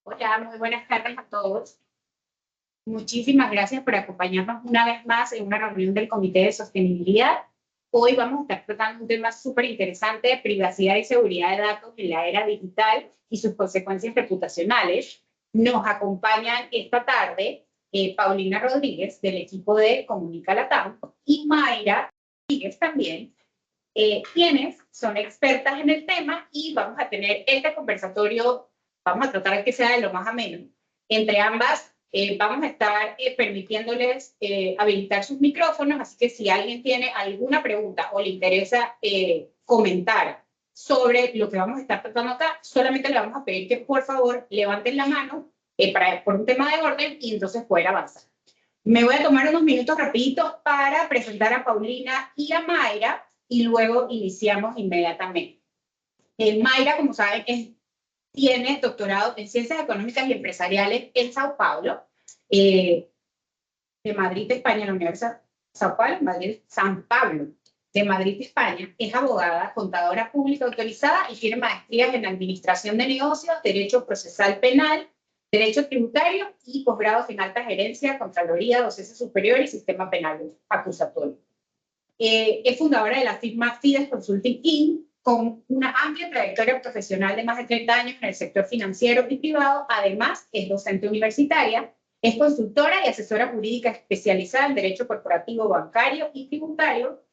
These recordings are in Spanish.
Hola, muy buenas tardes a todos. Muchísimas gracias por acompañarnos una vez más en una reunión del Comité de Sostenibilidad. Hoy vamos a estar tratando un tema súper interesante, privacidad y seguridad de datos en la era digital y sus consecuencias reputacionales. Nos acompañan esta tarde Paulina Rodríguez del equipo de Comunica Latam y Mayra Rodríguez también, quienes son expertas en el tema y vamos a tener este conversatorio, vamos a tratar de que sea de lo más ameno. Entre ambas vamos a estar permitiéndoles habilitar sus micrófonos, así que si alguien tiene alguna pregunta o le interesa comentar sobre lo que vamos a estar tratando acá, solamente le vamos a pedir que por favor levanten la mano por un tema de orden y entonces poder avanzar. Me voy a tomar unos minutos rapiditos para presentar a Paulina y a Mayra y luego iniciamos inmediatamente. Mayra, como saben, tiene doctorado en Ciencias Económicas y Empresariales en Sao Paulo, de Madrid, España, la Universidad Sao Paulo, Madrid, San Pablo, de Madrid, España. Es abogada, contadora pública autorizada y tiene maestrías en Administración de Negocios, Derecho Procesal Penal, Derecho Tributario y posgrados en Alta Gerencia, Contraloría, Docencia Superior y Sistema Penal Acusatorio. Es fundadora de la firma Fides Consulting Inc., con una amplia trayectoria profesional de más de 30 años en el sector financiero y privado. Además, es docente universitaria, es consultora y asesora jurídica especializada en derecho corporativo, bancario y tributario,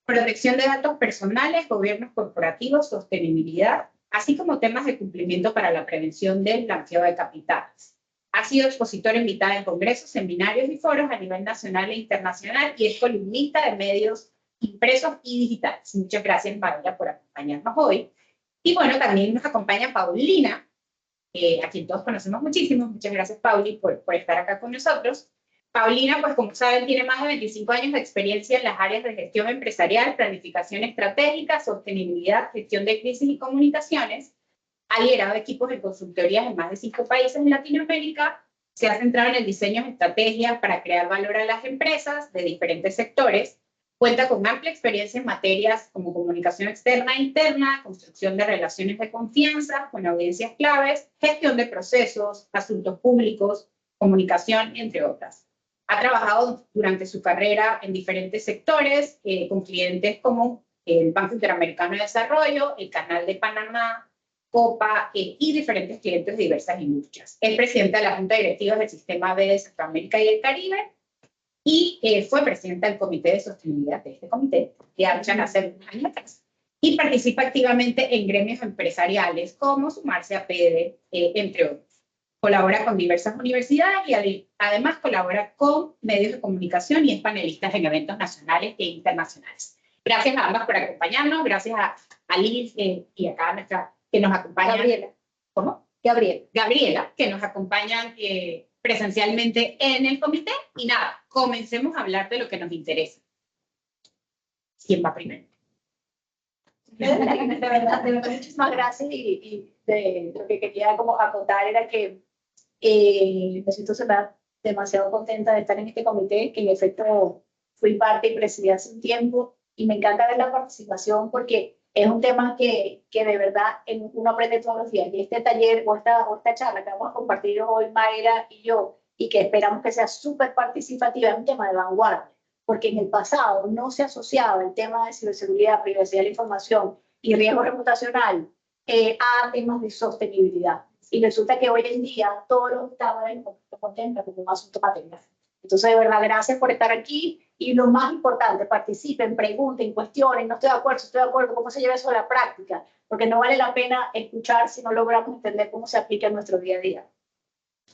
protección de datos personales, gobiernos corporativos, sostenibilidad, así como temas de cumplimiento para la prevención del blanqueo de capitales. Ha sido expositora invitada en congresos, seminarios y foros a nivel nacional e internacional y es columnista de medios impresos y digitales. Muchas gracias, María, por acompañarnos hoy. Y bueno, también nos acompaña Paulina, a quien todos conocemos muchísimo. Muchas gracias, Pauli, por estar acá con nosotros. Paulina, pues como saben, tiene más de 25 años de experiencia en las áreas de gestión empresarial, planificación estratégica, sostenibilidad, gestión de crisis y comunicaciones. Ha liderado equipos de consultorías en más de 5 países en Latinoamérica. Se ha centrado en el diseño de estrategias para crear valor a las empresas de diferentes sectores. Cuenta con amplia experiencia en materias como comunicación externa e interna, construcción de relaciones de confianza con audiencias claves, gestión de procesos, asuntos públicos, comunicación, entre otras. Ha trabajado durante su carrera en diferentes sectores, con clientes como el Banco Interamericano de Desarrollo, el Canal de Panamá, Copa y diferentes clientes de diversas industrias. Es presidenta de la Junta Directiva del Sistema B de Centroamérica y el Caribe y fue presidenta del Comité de Sostenibilidad de este comité, de AmCham hace un año atrás. Y participa activamente en gremios empresariales como Sumarse a PEDE, entre otros. Colabora con diversas universidades y además colabora con medios de comunicación y es panelista en eventos nacionales e internacionales. Gracias a ambas por acompañarnos, gracias a Liz y a cada nuestra que nos acompaña. Gabriela. ¿Cómo? Gabriela, que nos acompañan presencialmente en el comité. Y nada, comencemos a hablar de lo que nos interesa. ¿Quién va primero? De verdad, muchísimas gracias y lo que quería como acotar era que me siento demasiado contenta de estar en este comité, que en efecto fui parte y presidí hace un tiempo, y me encanta ver la participación porque es un tema que de verdad uno aprende todos los días. Y este taller o esta charla que vamos a compartir hoy, Mayra y yo, y que esperamos que sea súper participativa, es un tema de vanguardia, porque en el pasado no se asociaba el tema de ciberseguridad, privacidad de la información y riesgo reputacional a temas de sostenibilidad. Y resulta que hoy en día todos los estados contemplan como un asunto patente. Entonces, de verdad, gracias por estar aquí. Y lo más importante, participen, pregunten, cuestionen, no estoy de acuerdo, estoy de acuerdo, cómo se lleva eso a la práctica, porque no vale la pena escuchar si no logramos entender cómo se aplica en nuestro día a día.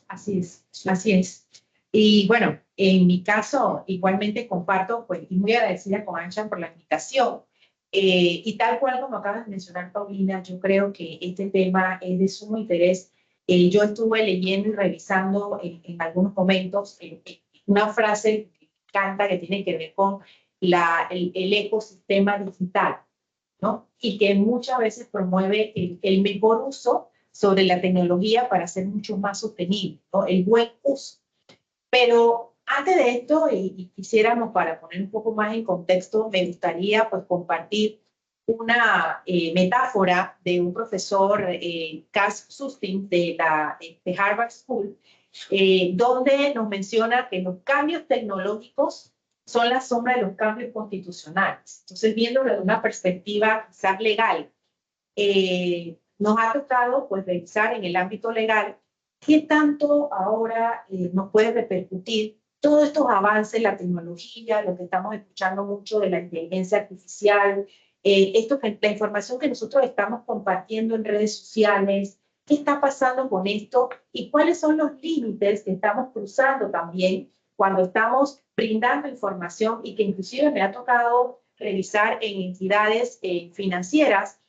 Así es, así es. Y bueno, en mi caso, igualmente comparto, pues, y muy agradecida con AmCham por la invitación. Y tal cual como acabas de mencionar, Paulina, yo creo que este tema es de sumo interés. Yo estuve leyendo y revisando en algunos momentos una frase que me encanta que tiene que ver con el ecosistema digital, ¿no? Y que muchas veces promueve el mejor uso sobre la tecnología para ser mucho más sostenible, ¿no? El buen uso. Pero antes de esto, y quisiéramos para poner un poco más en contexto, me gustaría pues compartir una metáfora de un profesor, Cass Sustin, de Harvard School, donde nos menciona que los cambios tecnológicos son la sombra de los cambios constitucionales. Entonces, viéndolo desde una perspectiva quizás legal, nos ha tocado pues, revisar en el ámbito legal qué tanto ahora nos puede repercutir todos estos avances, la tecnología, lo que estamos escuchando mucho de la inteligencia artificial, la información que nosotros estamos compartiendo en redes sociales, qué está pasando con esto y cuáles son los límites que estamos cruzando también cuando estamos brindando información y que inclusive me ha tocado revisar en entidades financieras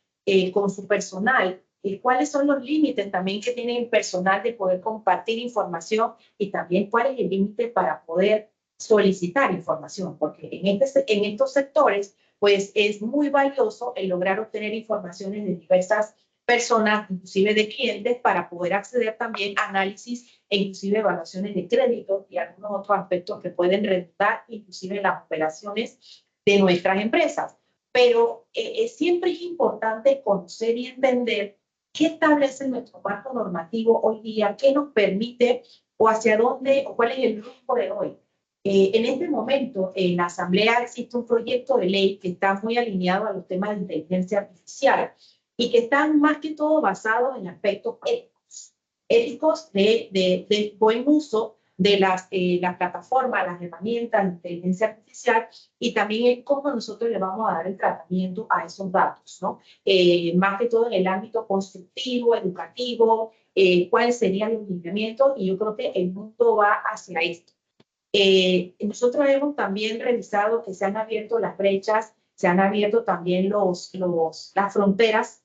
con su personal, cuáles son los límites también que tiene el personal de poder compartir información y también cuál es el límite para poder solicitar información, porque en estos sectores pues es muy valioso el lograr obtener informaciones de diversas personas, inclusive de clientes, para poder acceder también a análisis e inclusive evaluaciones de crédito y algunos otros aspectos que pueden redundar inclusive en las operaciones de nuestras empresas. Pero siempre es importante conocer y entender qué establece nuestro marco normativo hoy día, qué nos permite o hacia dónde o cuál es el rumbo de hoy. En este momento, en la Asamblea existe un proyecto de ley que está muy alineado a los temas de inteligencia artificial y que están más que todo basados en aspectos éticos de buen uso de las plataformas, las herramientas de inteligencia artificial y también en cómo nosotros le vamos a dar el tratamiento a esos datos, ¿no? Más que todo en el ámbito constructivo, educativo, cuáles serían los lineamientos y yo creo que el mundo va hacia esto. Nosotros hemos también revisado que se han abierto las brechas, se han abierto también las fronteras.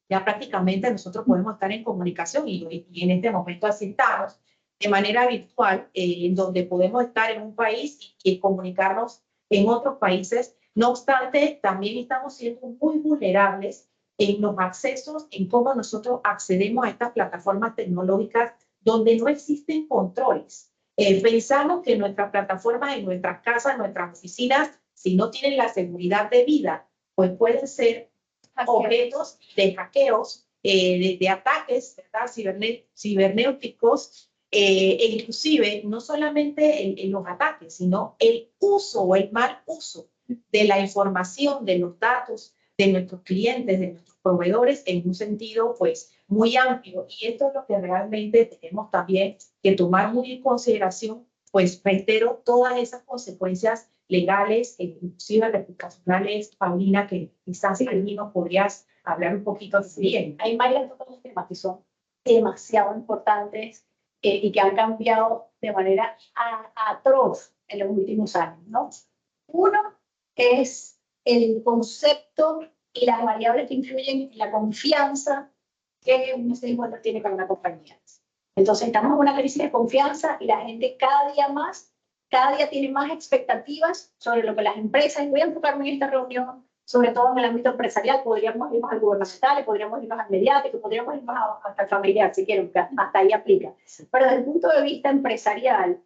Ya prácticamente nosotros podemos estar en comunicación y en este momento así estamos de manera virtual, en donde podemos estar en un país y comunicarnos en otros países. No obstante, también estamos siendo muy vulnerables en los accesos, en cómo nosotros accedemos a estas plataformas tecnológicas donde no existen controles. Pensamos que nuestras plataformas en nuestras casas, nuestras oficinas, si no tienen la seguridad debida, pues pueden ser objetos de hackeos, de ataques, ¿verdad? Cibernéticos, e inclusive no solamente en los ataques, sino el uso o el mal uso de la información, de los datos de nuestros clientes, de nuestros proveedores, en un sentido pues muy amplio. Y esto es lo que realmente tenemos también que tomar muy en consideración, pues reitero todas esas consecuencias legales, inclusive reputacionales, Paulina, que quizás sí, nos podrías hablar un poquito bien. Hay varios temas que son demasiado importantes y que han cambiado de manera atroz en los últimos años, ¿no? Uno es el concepto y las variables que influyen en la confianza que un stakeholder tiene con una compañía. Entonces estamos en una crisis de confianza y la gente cada día tiene más expectativas sobre lo que las empresas, y voy a enfocarme en esta reunión, sobre todo en el ámbito empresarial, podríamos irnos al gubernamental, podríamos irnos al mediático, podríamos irnos hasta el familiar, si quieren, hasta ahí aplica. Pero desde el punto de vista empresarial,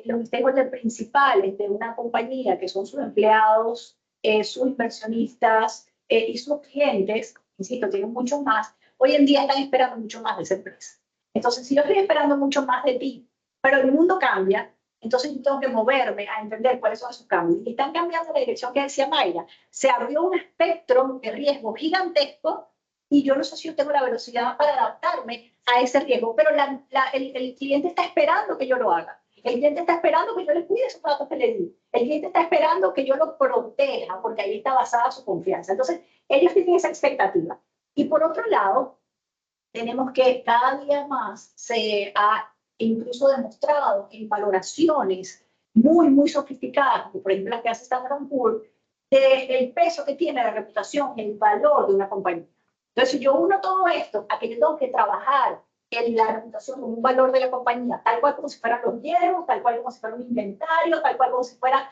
los stakeholders principales de una compañía, que son sus empleados, sus inversionistas y sus clientes, insisto, tienen mucho más, hoy en día están esperando mucho más de esa empresa. Entonces, si yo estoy esperando mucho más de ti, pero el mundo cambia, entonces yo tengo que moverme a entender cuáles son esos cambios. Y están cambiando la dirección que decía Mayra. Se abrió un espectro de riesgo gigantesco y yo no sé si yo tengo la velocidad para adaptarme a ese riesgo, pero el cliente está esperando que yo lo haga. El cliente está esperando que yo le cuide esos datos que le di. El cliente está esperando que yo lo proteja, porque ahí está basada su confianza. Entonces, ellos tienen esa expectativa. Y por otro lado, tenemos que cada día más se ha incluso demostrado en valoraciones muy sofisticadas, como por ejemplo las que hace Standard & Poor's, del peso que tiene la reputación, el valor de una compañía. Entonces, si yo uno todo esto a que yo tengo que trabajar en la reputación como un valor de la compañía, tal cual como si fueran los hierros, tal cual como si fuera un inventario, tal cual como si fuera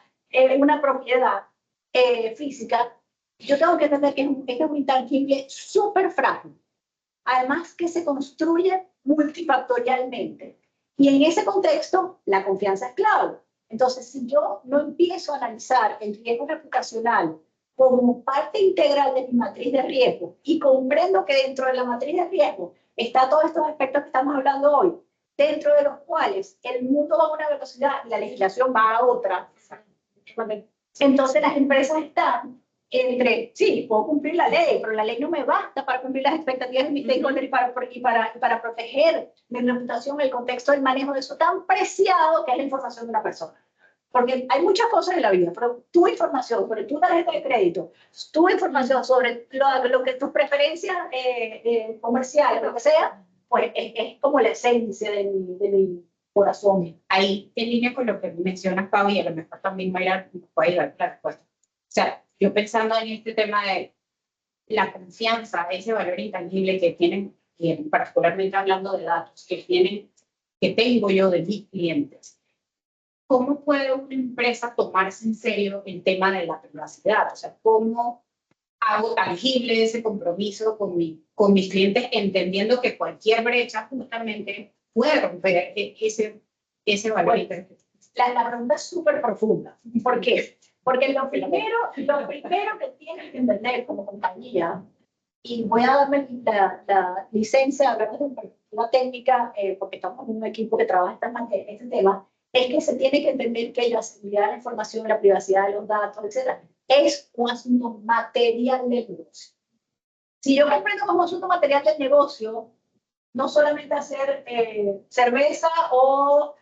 una propiedad física, yo tengo que entender que es un intangible súper frágil. Además que se construye multifactorialmente. Y en ese contexto, la confianza es clave. Entonces, si yo no empiezo a analizar el riesgo reputacional como parte integral de mi matriz de riesgo y comprendo que dentro de la matriz de riesgo está todos estos aspectos que estamos hablando hoy, dentro de los cuales el mundo va a una velocidad y la legislación va a otra. Entonces las empresas están entre, sí, puedo cumplir la ley, pero la ley no me basta para cumplir las expectativas de mis stakeholders y para proteger mi reputación en el contexto del manejo de eso tan preciado que es la información de una persona. Porque hay muchas cosas en la vida, pero tu información sobre tu tarjeta de crédito, tu información sobre lo que tus preferencias comerciales, lo que sea, pues es como la esencia de mi corazón. Ahí, en línea con lo que mencionas, Pau, y a lo mejor también Mayra nos puede ayudar con la respuesta. O sea, yo pensando en este tema de la confianza, ese valor intangible que tienen, y particularmente hablando de datos, que tengo yo de mis clientes. ¿Cómo puede una empresa tomarse en serio el tema de la privacidad? O sea, ¿cómo hago tangible ese compromiso con mis clientes, entendiendo que cualquier brecha justamente puede romper ese valor? Bueno, la pregunta es súper profunda. ¿Por qué? Porque lo primero que tienes que entender como compañía, y voy a darme la licencia, hablar de una técnica, porque estamos en un equipo que trabaja este tema, es que se tiene que entender que la seguridad de la información, la privacidad de los datos, etcétera, es un asunto material del negocio. Si yo comprendo como asunto material del negocio, no solamente hacer cerveza o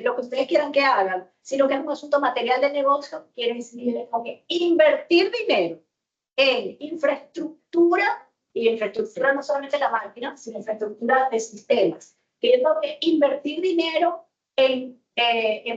lo que ustedes quieran que hagan, sino que es un asunto material del negocio, quiere decir que invertir dinero en infraestructura, y infraestructura no solamente la máquina, sino infraestructura de sistemas, que yo tengo que invertir dinero en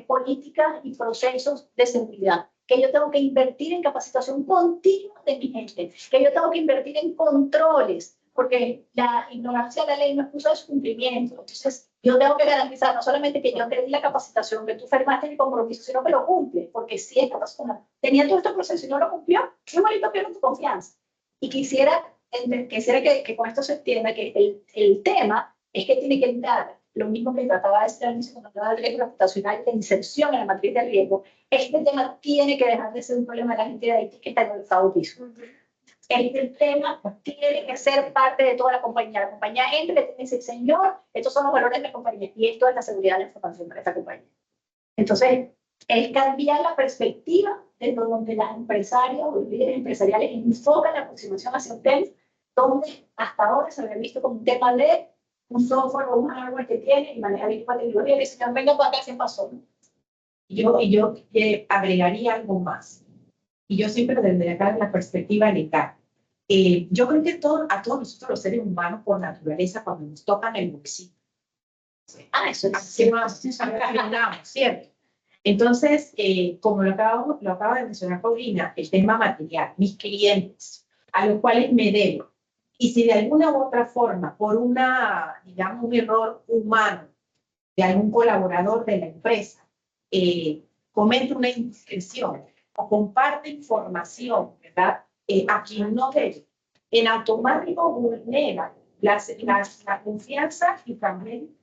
políticas y procesos de seguridad, que yo tengo que invertir en capacitación continua de mi gente, que yo tengo que invertir en controles, porque la ignorancia de la ley no excusa de su cumplimiento. Entonces, yo tengo que garantizar no solamente que yo te di la capacitación, que tú firmaste mi compromiso, sino que lo cumple, porque si esta persona tenía todo este proceso y no lo cumplió, yo malito pierdo tu confianza. Y quisiera que con esto se entienda que el tema es que tiene que dar lo mismo que trataba de decir al inicio cuando hablaba del riesgo reputacional de inserción en la matriz de riesgo. Este tema tiene que dejar de ser un problema de la gente de IT que está en el octavo piso. Este tema tiene que ser parte de toda la compañía. La compañía entra y le tiene que decir, señor, estos son los valores de la compañía y esto es la seguridad de la información para esta compañía. Entonces, es cambiar la perspectiva de donde las empresarias o los líderes empresariales enfocan la aproximación hacia un tema donde hasta ahora se había visto como un tema de un software o un hardware que tiene y maneja la tecnología y dice, venga para acá, ¿qué pasó? Yo agregaría algo más. Y yo siempre desde acá de la perspectiva legal. Yo creo que a todos nosotros los seres humanos por naturaleza, cuando nos tocan el bolsillo, eso es ¿cierto? Entonces, como lo acaba de mencionar Paulina, el tema material, mis clientes, a los cuales me debo. Y si de alguna u otra forma, por digamos, un error humano de algún colaborador de la empresa, comete una indiscreción o comparte información, ¿verdad? A quien no debe, en automático vulnera la confianza y también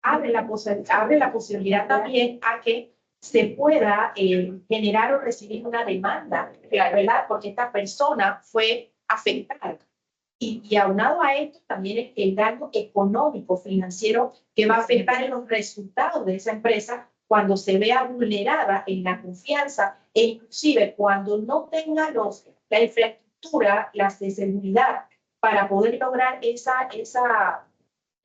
abre la posibilidad también a que se pueda generar o recibir una demanda, ¿verdad? Porque esta persona fue afectada. Y aunado a esto también el daño económico, financiero, que va a afectar en los resultados de esa empresa cuando se vea vulnerada en la confianza e inclusive cuando no tenga la infraestructura, las de seguridad para poder lograr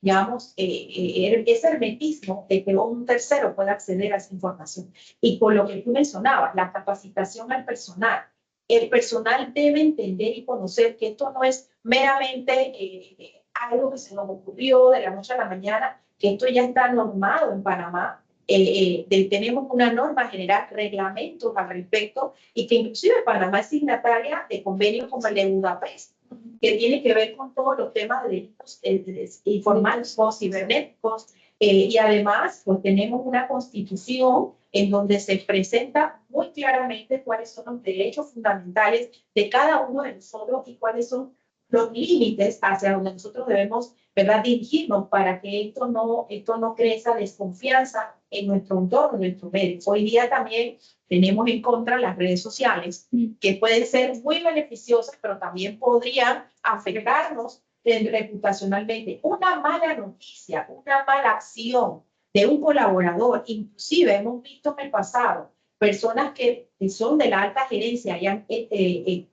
digamos, ese hermetismo de que un tercero pueda acceder a esa información. Y con lo que tú mencionabas, la capacitación al personal. El personal debe entender y conocer que esto no es meramente algo que se nos ocurrió de la noche a la mañana, que esto ya está normado en Panamá. Tenemos una norma general, reglamentos al respecto, y que inclusive Panamá es signataria de convenios como el de Budapest, que tiene que ver con todos los temas de delitos informáticos, cibernéticos, y además pues tenemos una constitución en donde se presenta muy claramente cuáles son los derechos fundamentales de cada uno de nosotros y cuáles son los límites hacia donde nosotros debemos, ¿verdad?, dirigirnos para que esto no crezca desconfianza en nuestro entorno, en nuestro medio. Hoy día también tenemos en contra las redes sociales, que pueden ser muy beneficiosas, pero también podrían afectarnos reputacionalmente. Una mala noticia, una mala acción de un colaborador, inclusive hemos visto en el pasado personas que son de la alta gerencia y han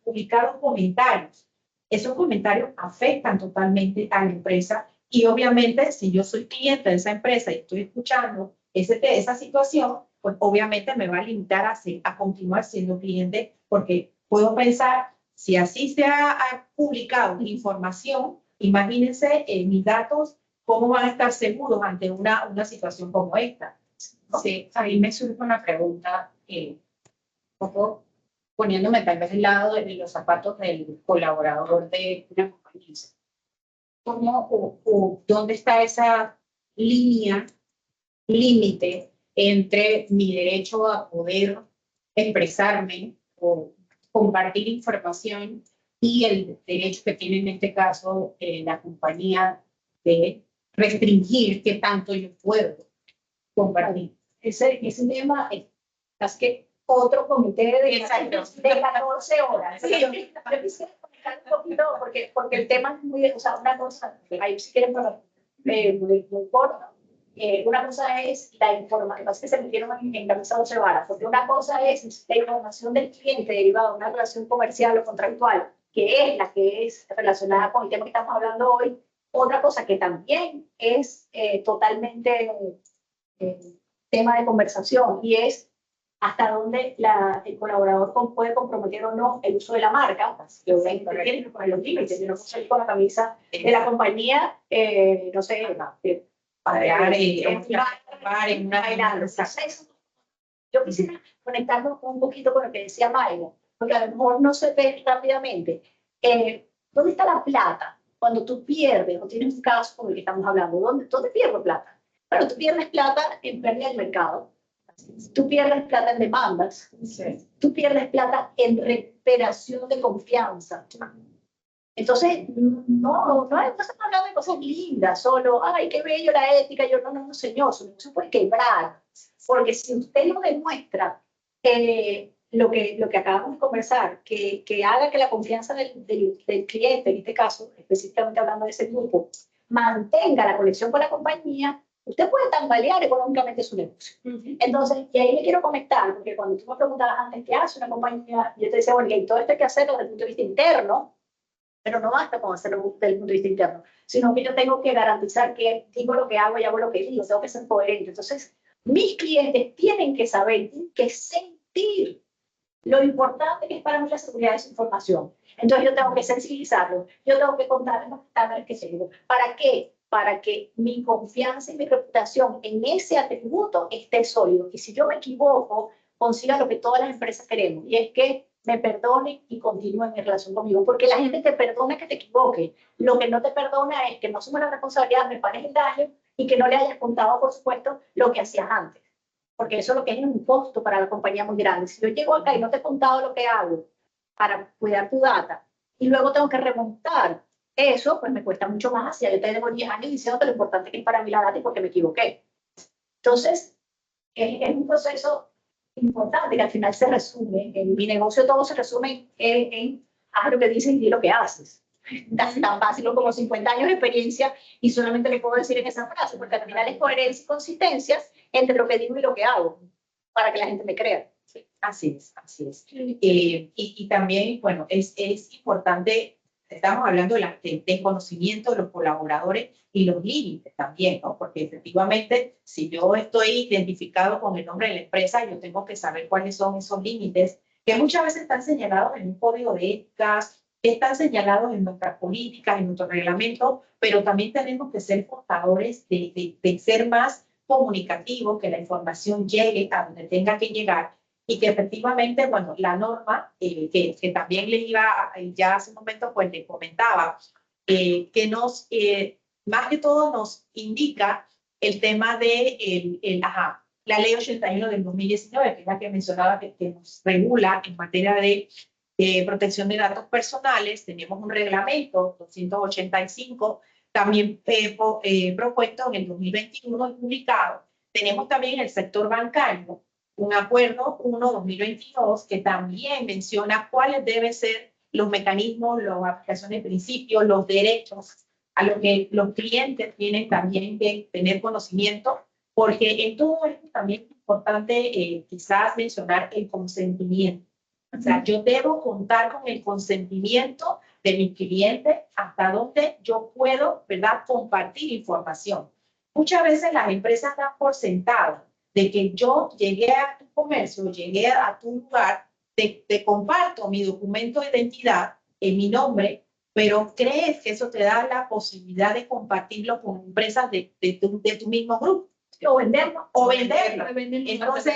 publicado comentarios. Esos comentarios afectan totalmente a la empresa y obviamente si yo soy cliente de esa empresa y estoy escuchando esa situación, pues obviamente me va a limitar a continuar siendo cliente, porque puedo pensar, si así se ha publicado información, imagínense mis datos, cómo van a estar seguros ante una situación como esta. Sí, ahí me surge una pregunta, un poco poniéndome tal vez del lado de los zapatos del colaborador de una compañía. ¿Cómo o dónde está esa línea, límite entre mi derecho a poder expresarme o compartir información y el derecho que tiene en este caso la compañía de restringir qué tanto yo puedo compartir? Ese tema es que otro comité de 14 horas. Sí. Yo quisiera comentar un poquito, porque el tema es muy, o sea, una cosa, ahí si quieren, muy corto. Una cosa es la información, que se metieron en camisa 12 varas, porque una cosa es la información del cliente derivada de una relación comercial o contractual, que es la que es relacionada con el tema que estamos hablando hoy. Otra cosa que también es totalmente tema de conversación, y es hasta dónde el colaborador puede comprometer o no el uso de la marca, que obviamente tiene que poner los límites. Yo no puedo salir con la camisa de la compañía, no sé, Parear en una. Yo quisiera conectarnos un poquito con lo que decía Mayra, porque a lo mejor no se ve rápidamente. ¿Dónde está la plata? Cuando tú pierdes, o tienes un caso como el que estamos hablando, ¿dónde pierdes plata? Bueno, tú pierdes plata en pérdida del mercado, tú pierdes plata en demandas, Sí. tú pierdes plata en recuperación de confianza. Entonces, no estamos hablando de cosas lindas, solo, ay, qué bello la ética. Yo, no, señor, eso no se puede quebrar, porque si usted no demuestra lo que acabamos de conversar, que haga que la confianza del cliente, en este caso, específicamente hablando de ese grupo, mantenga la conexión con la compañía, usted puede tambalear económicamente su negocio. Entonces, y ahí me quiero conectar, porque cuando tú me preguntabas antes qué hace una compañía, yo te decía, bueno, y todo esto hay que hacerlo desde el punto de vista interno, pero no basta con hacerlo desde el punto de vista interno, sino que yo tengo que garantizar que digo lo que hago y hago lo que digo, tengo que ser coherente. Entonces, mis clientes tienen que saber, tienen que sentir lo importante que es para mí la seguridad de su información. Entonces, yo tengo que sensibilizarlos, yo tengo que contarles los estándares que sigo. ¿Para qué? Para que mi confianza y mi reputación en ese atributo esté sólido. Y si yo me equivoco, consiga lo que todas las empresas queremos, y es que me perdonen y continúen mi relación conmigo, porque la gente te perdona que te equivoques. Lo que no te perdona es que no asumas la responsabilidad, me pares el daño y que no le hayas contado, por supuesto, lo que hacías antes, porque eso es lo que es un costo para la compañía muy grande. Si yo llego acá y no te he contado lo que hago para cuidar tu data y luego tengo que remontar eso, pues me cuesta mucho más. Si yo te llevo 10 años diciéndote lo importante que es para mí la data y porque me equivoqué. Entonces, es un proceso importante que al final se resume, en mi negocio todo se resume en haz lo que dices y di lo que haces. Tan básico como 50 años de experiencia y solamente le puedo decir en esa frase, porque al final es coherencia y consistencia entre lo que digo y lo que hago, para que la gente me crea. Así es, así es. Y también, bueno, es importante, estamos hablando del conocimiento de los colaboradores y los límites también, ¿no? Porque efectivamente, si yo estoy identificado con el nombre de la empresa, yo tengo que saber cuáles son esos límites, que muchas veces están señalados en un código de éticas, están señalados en nuestras políticas, en nuestro reglamento, pero también tenemos que ser portadores de ser más comunicativos, que la información llegue a donde tenga que llegar, y que efectivamente, bueno, la norma, que también le iba, ya hace un momento, pues le comentaba, que nos, más que todo nos indica el tema de la ley 81 del 2019, que es la que mencionaba que nos regula en materia de protección de datos personales, tenemos un reglamento 285, también propuesto en el 2021 y publicado. Tenemos también el sector bancario, un acuerdo 1-2022 que también menciona cuáles deben ser los mecanismos, las aplicaciones de principios, los derechos a los que los clientes tienen también que tener conocimiento, porque en todo esto también es importante quizás mencionar el consentimiento. O sea, yo debo contar con el consentimiento de mi cliente hasta donde yo puedo, ¿verdad?, compartir información. Muchas veces las empresas dan por sentado de que yo llegué a tu comercio, llegué a tu lugar, te comparto mi documento de identidad en mi nombre, pero crees que eso te da la posibilidad de compartirlo con empresas de tu mismo grupo. O venderlo. O venderlo. Entonces,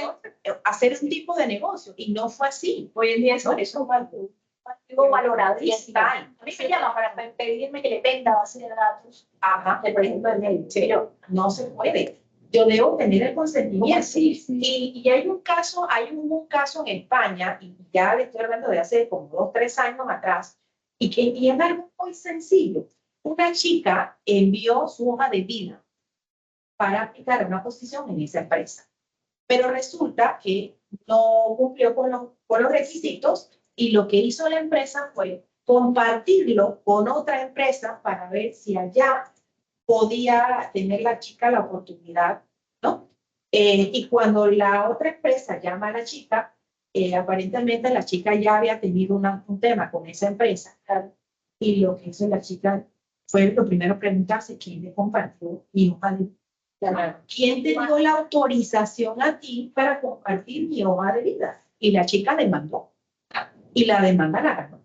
hacer un tipo de negocio. Y no fue así. Hoy en día eso es un activo valoradísimo. Está. A mí me llaman para pedirme que le venda base de datos. Ajá. Por ejemplo, el mail. Pero no se puede. Yo debo tener el consentimiento. Sí, sí. Y hay un caso en España, y ya le estoy hablando de hace como 2 o 3 años atrás, y es algo muy sencillo. Una chica envió su hoja de vida para aplicar una posición en esa empresa, pero resulta que no cumplió con los requisitos y lo que hizo la empresa fue compartirlo con otra empresa para ver si allá podía tener la chica la oportunidad, ¿no? Y cuando la otra empresa llama a la chica, aparentemente la chica ya había tenido un tema con esa empresa, y lo que hizo la chica fue lo primero preguntarse quién le compartió mi hoja de vida. ¿Quién te dio la autorización a ti para compartir mi hoja de vida? Y la chica demandó. Y la demanda la ganó.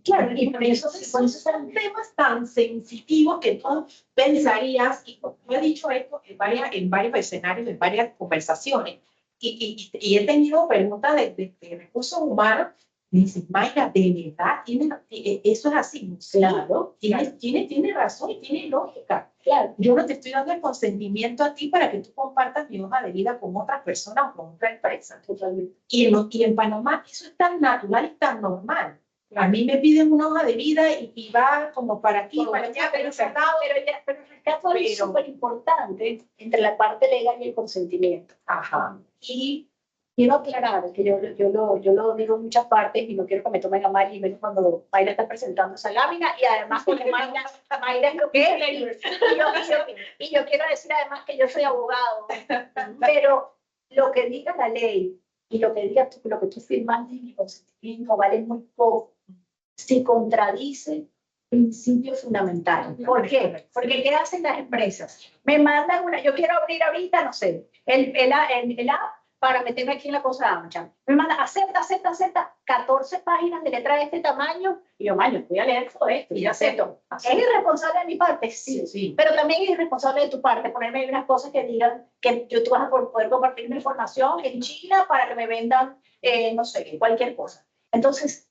Claro, y por eso son temas tan sensitivos que tú pensarías, y yo he dicho esto en varios escenarios, en varias conversaciones, y he tenido preguntas de recursos humanos. Me dicen, Mayra, ¿de verdad eso es así? Claro, tiene razón y tiene lógica. Claro, yo no te estoy dando el consentimiento a ti para que tú compartas mi hoja de vida con otras personas o con otra empresa. Totalmente. Y en Panamá eso es tan natural y tan normal. A mí me piden una hoja de vida y va como para aquí, para allá, pero el rescate es súper importante entre la parte legal y el consentimiento. Ajá. Y quiero aclarar que yo lo digo en muchas partes y no quiero que me tomen a mal, y menos cuando Mayra está presentando esa lámina, y además porque Mayra es lo que es, y yo quiero decir además que yo soy abogado, pero lo que diga la ley y lo que digas tú, lo que tú firmaste en el consentimiento vale muy poco si contradice principios fundamentales. ¿Por qué? Porque ¿qué hacen las empresas? Me mandan yo quiero abrir ahorita, no sé, el app para meterme aquí en la cosa AmCham. Me mandan, acepta, 14 páginas de letra de este tamaño, y yo, voy a leer todo esto, y yo acepto. ¿Es irresponsable de mi parte? Sí. Pero también es irresponsable de tu parte ponerme ahí unas cosas que digan que tú vas a poder compartir mi información en China para que me vendan, no sé, cualquier cosa. Entonces,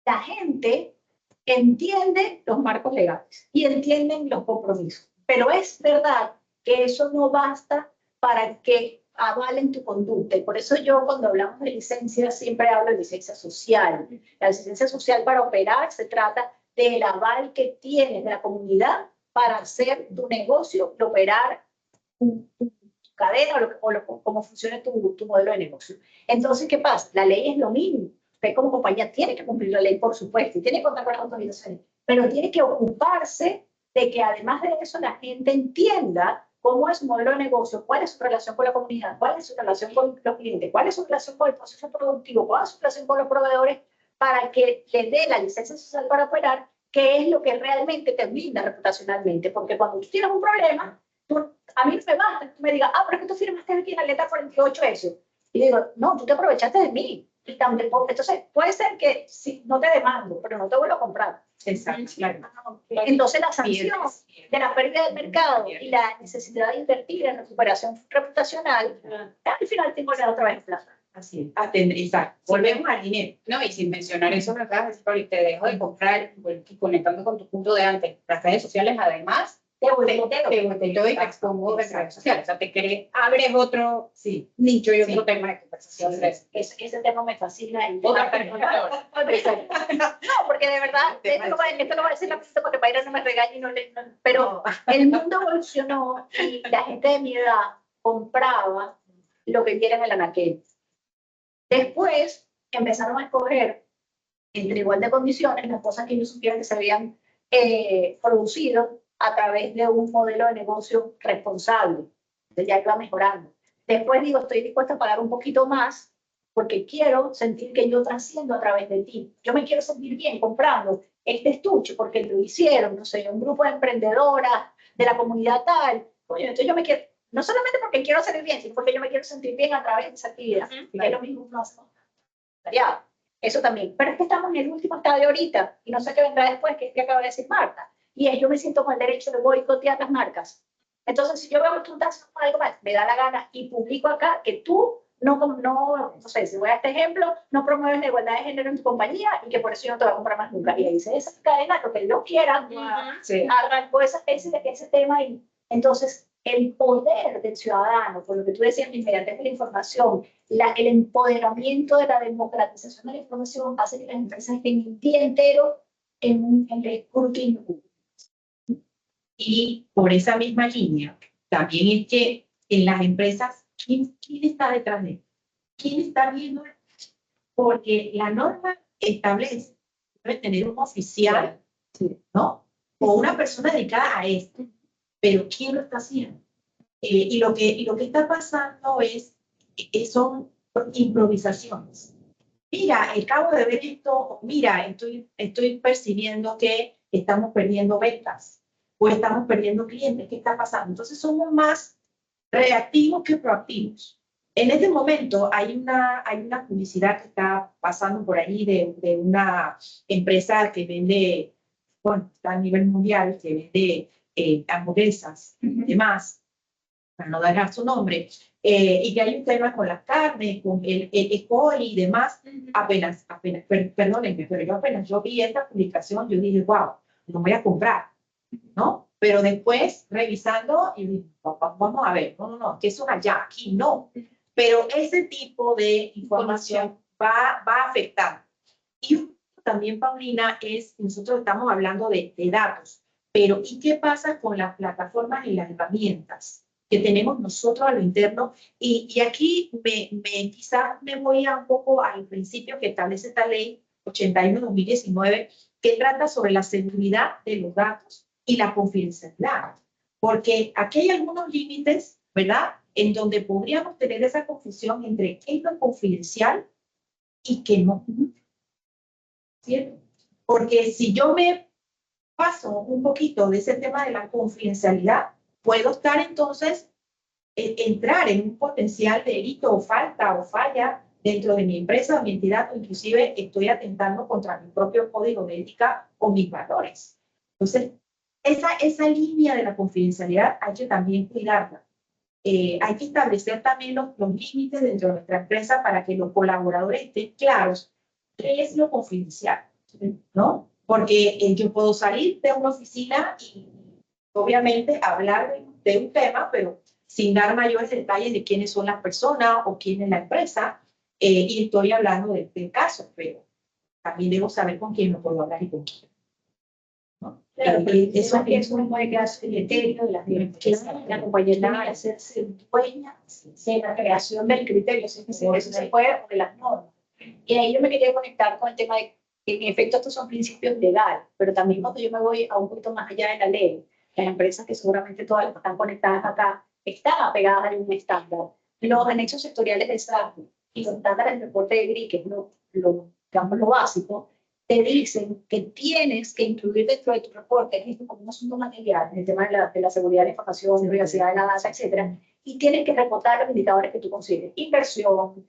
la gente entiende los marcos legales y entienden los compromisos, pero es verdad que eso no basta para que avalen tu conducta. Y por eso yo, cuando hablamos de licencia, siempre hablo de licencia social. La licencia social para operar se trata del aval que tienes de la comunidad para hacer tu negocio, de operar tu cadena o cómo funciona tu modelo de negocio. Entonces, ¿qué pasa? La ley es lo mismo. Usted como compañía tiene que cumplir la ley, por supuesto, y tiene que contar con las autorizaciones, pero tiene que ocuparse de que además de eso la gente entienda cómo es su modelo de negocio, cuál es su relación con la comunidad, cuál es su relación con los clientes, cuál es su relación con el proceso productivo, cuál es su relación con los proveedores, para que le dé la licencia social para operar, que es lo que realmente te brinda reputacionalmente. Porque cuando tú tienes un problema, a mí no me basta que tú me digas, pero es que tú firmaste aquí en la letra 48 eso. Y digo, no, tú te aprovechaste de mí. Entonces, puede ser que sí, no te demando, pero no te vuelvo a comprar. Exacto, claro. Entonces, la sanción de la pérdida del mercado y la necesidad de invertir en recuperación reputacional, al final tengo que dar otra vez en plaza. Así es. Exacto. Volvemos al dinero. No, y sin mencionar eso, ¿verdad? Te dejo de comprar, y conectando con tu punto de antes. Las redes sociales, además, te te volteo y te expongo en redes sociales. O sea, abres otro Sí. nicho y otro tema de conversación. Ese tema me fascina. Y Otra persona. no, porque de verdad, esto lo voy a decir rapidito porque Mayra no me regañe, pero el mundo evolucionó y la gente de mi edad compraba lo que quiera en el anaquel. Después empezaron a escoger entre igual de condiciones las cosas que ellos supieran que se habían producido a través de un modelo de negocio responsable. Entonces ya iba mejorando. Después digo, estoy dispuesta a pagar un poquito más porque quiero sentir que yo trasciendo a través de ti. Yo me quiero sentir bien comprando este estuche porque lo hicieron, no sé, un grupo de emprendedoras de la comunidad tal. Oye, entonces yo me quiero, no solamente porque quiero hacer bien, sino porque yo me quiero sentir bien a través de esa actividad. Es lo mismo que hacemos. Ya, eso también. Pero es que estamos en el último estadio ahorita y no sé qué vendrá después, que es que acaba de decir Marta. Y es, yo me siento con el derecho de boicotear las marcas. Entonces, si yo veo que tú estás haciendo algo más, me da la gana y publico acá que tú no sé, si voy a este ejemplo, no promueves la igualdad de género en tu compañía y que por eso yo no te voy a comprar más nunca. Y ahí se desencadena lo que ellos quieran, arrancó ese tema y entonces el poder del ciudadano, por lo que tú decías, la inmediatez de la información, el empoderamiento de la democratización de la información hace que las empresas estén el día entero en el escrutinio. Y por esa misma línea, también es que en las empresas, ¿quién está detrás de esto? ¿Quién está viendo? Porque la norma establece, debe tener un oficial, ¿no? O una persona dedicada a esto. Pero ¿quién lo está haciendo? Y lo que está pasando son improvisaciones. Mira, acabo de ver esto, mira, estoy percibiendo que estamos perdiendo ventas o estamos perdiendo clientes. ¿Qué está pasando? Entonces somos más reactivos que proactivos. En este momento hay una publicidad que está pasando por ahí de una empresa que vende, bueno, está a nivel mundial, que vende hamburguesas y demás, para no dar su nombre, y que hay un tema con las carnes, con el E. coli y demás, perdónenme, pero yo vi esta publicación, yo dije, wow, lo voy a comprar, ¿no? Pero después, revisando, y dije, vamos a ver, no, que eso allá, aquí no. Pero ese tipo de información va a afectar. Y también, Paulina, nosotros estamos hablando de datos, pero ¿y qué pasa con las plataformas y las herramientas que tenemos nosotros a lo interno? Y aquí quizás me voy a un poco al principio que establece esta ley 81-2019, que trata sobre la seguridad de los datos y la confidencialidad. Porque aquí hay algunos límites, ¿verdad? En donde podríamos tener esa confusión entre qué es lo confidencial y qué no. ¿Cierto? Porque si yo me paso un poquito de ese tema de la confidencialidad, puedo estar entonces, entrar en un potencial delito o falta o falla dentro de mi empresa o mi entidad, o inclusive estoy atentando contra mi propio código de ética o mis valores. Entonces, esa línea de la confidencialidad hay que también cuidarla. Hay que establecer también los límites dentro de nuestra empresa para que los colaboradores estén claros qué es lo confidencial, ¿no? Porque yo puedo salir de una oficina y obviamente hablar de un tema, pero sin dar mayores detalles de quiénes son las personas o quién es la empresa, y estoy hablando de casos, pero también debo saber con quién no puedo hablar y con quién. ¿No? Claro, eso es un buen caso de criterio de las empresas. La compañía tiene que hacerse dueña de la creación del criterio, si eso se puede, por las normas. Y ahí yo me quería conectar con el tema de que en efecto estos son principios legales, pero también cuando yo me voy a un poquito más allá de la ley, las empresas que seguramente todas las que están conectadas acá están apegadas a un estándar. Los anexos sectoriales de SAP y los estándares de reporte de GRI, que es digamos, lo básico, te dicen que tienes que incluir dentro de tu reporte esto como un asunto material, el tema de la seguridad de la información, privacidad de la data, etcétera, y tienes que reportar los indicadores que tú consideres, inversión,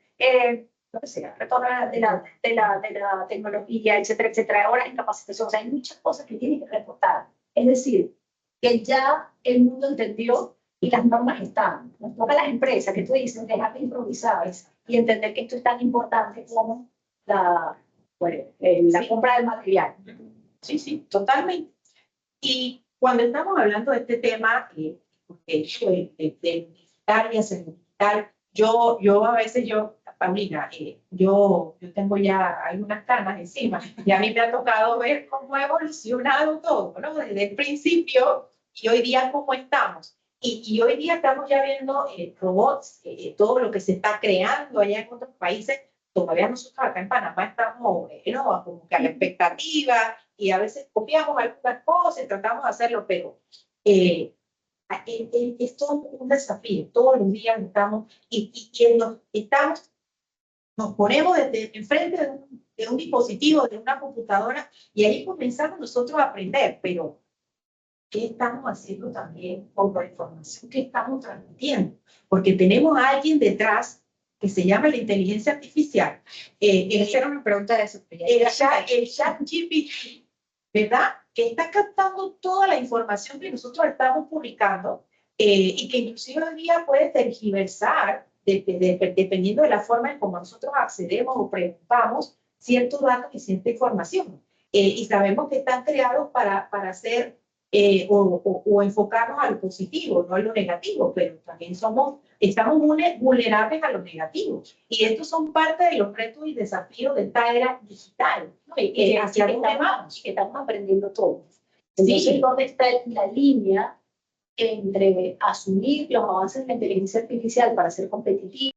lo que sea, retorno de la tecnología, etcétera, etcétera, horas en capacitación, o sea, hay muchas cosas que tienes que reportar. Es decir, que ya el mundo entendió y las normas están. Nos toca a las empresas que tú dices, dejar de improvisar y entender que esto es tan importante como la compra del material. Sí, totalmente. Y cuando estamos hablando de este tema, porque de digital y hacer digital, yo a veces, Paulina, yo tengo ya algunas canas encima, y a mí me ha tocado ver cómo ha evolucionado todo, ¿no? Desde el principio y hoy día cómo estamos. Y hoy día estamos ya viendo robots, todo lo que se está creando allá en otros países. Todavía nosotros acá en Panamá estamos ¿no? como que a la expectativa y a veces copiamos algunas cosas y tratamos de hacerlo, pero es todo un desafío. Todos los días estamos nos ponemos enfrente de un dispositivo, de una computadora y ahí comenzamos nosotros a aprender, pero ¿qué estamos haciendo también con la información que estamos transmitiendo? Porque tenemos a alguien detrás que se llama la inteligencia artificial. Esa era una pregunta de eso. El chat GPT, ¿verdad? Que está captando toda la información que nosotros estamos publicando y que inclusive hoy día puede tergiversar, dependiendo de la forma en cómo nosotros accedemos o preguntamos ciertos datos y cierta información. Y sabemos que están creados para hacer o enfocarnos a lo positivo, no a lo negativo, pero también estamos vulnerables a lo negativo. Y estos son parte de los retos y desafíos de esta era digital, ¿no? Y hacia dónde vamos. que estamos aprendiendo todos. Entonces, Sí. ¿dónde está la línea entre asumir los avances de la inteligencia artificial para ser competitivo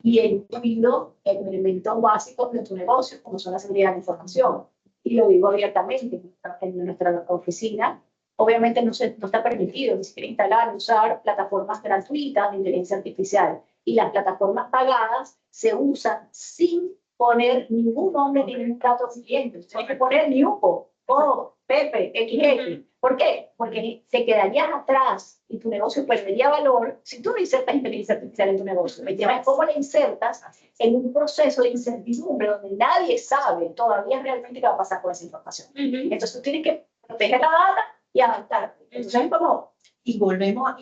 y el cuidado el elemento básico de tu negocio, como son la seguridad de la información? Y lo digo abiertamente, en nuestra oficina, obviamente no está permitido ni siquiera instalar, usar plataformas gratuitas de inteligencia artificial. Y las plataformas pagadas se usan sin poner ningún nombre ni ningún dato cliente. No hay que poner ni Hugo, o Pepe, XX. ¿Por qué? Porque te quedarías atrás y tu negocio perdería valor si tú no insertas inteligencia artificial en tu negocio. El tema es cómo la insertas en un proceso de incertidumbre donde nadie sabe todavía realmente qué va a pasar con esa información. Entonces tú tienes que proteger la data y adaptarte. Entonces es como... Y volvemos a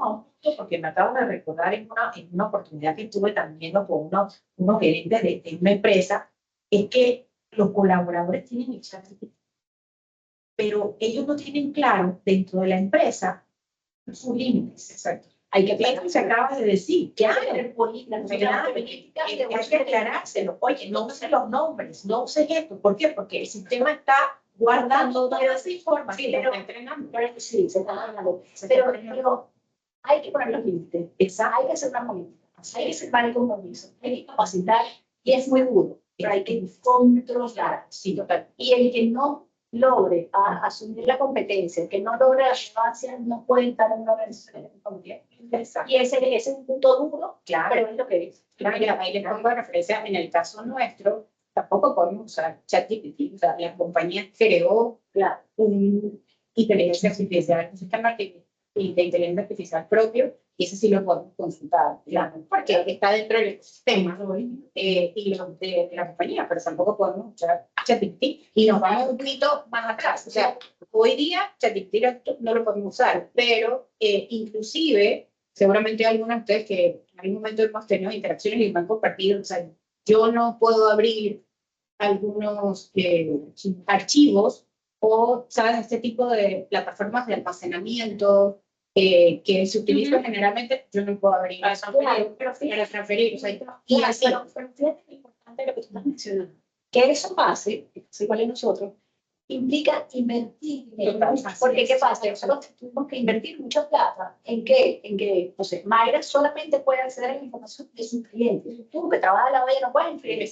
un punto, porque me acabo de recordar en una oportunidad que tuve también con unos gerentes de una empresa, es que los colaboradores tienen el chat, pero ellos no tienen claro dentro de la empresa sus límites. Exacto. Hay que aclarar, se acaba de decir, que hay políticas hay que aclarárselo. Oye, no uses los nombres, no uses esto. ¿Por qué? Porque el sistema está guardando toda esa información. Pero sí, se está ganando. Pero hay que poner los límites. Hay que hacer una política. Hay que firmar el compromiso. Hay que capacitar. Y es muy duro. Pero hay que controlar. Sí, total. Y el que no logre asumir la competencia, el que no logre la relevancia, no puede estar en una organización familiar. Y ese es un punto duro, claro, pero es lo que es. Claro, ahí les pongo de referencia, en el caso nuestro, tampoco podemos usar ChatGPT. O sea, la compañía creó un inteligencia artificial, un sistema de inteligencia artificial propio, y ese sí lo podemos consultar, porque está dentro del sistema y de la compañía, pero tampoco podemos usar ChatGPT y nos vamos un poquito más atrás. O sea, hoy día ChatGPT no lo podemos usar, pero inclusive, seguramente algunos de ustedes que en algún momento hemos tenido interacciones y me han compartido, o sea, yo no puedo abrir algunos archivos o, ¿sabes?, este tipo de plataformas de almacenamiento que se utilizan generalmente, yo no puedo abrir para transferir, o sea, y así. Pero fíjate lo importante lo que tú estás mencionando, que eso pase, igual en nosotros, implica invertir dinero. Porque, ¿qué pasa? Nosotros tuvimos que invertir mucha plata en que, no sé, Mayra solamente puede acceder a la información de sus clientes. Tú que trabajas a la vez no puedes imprimir.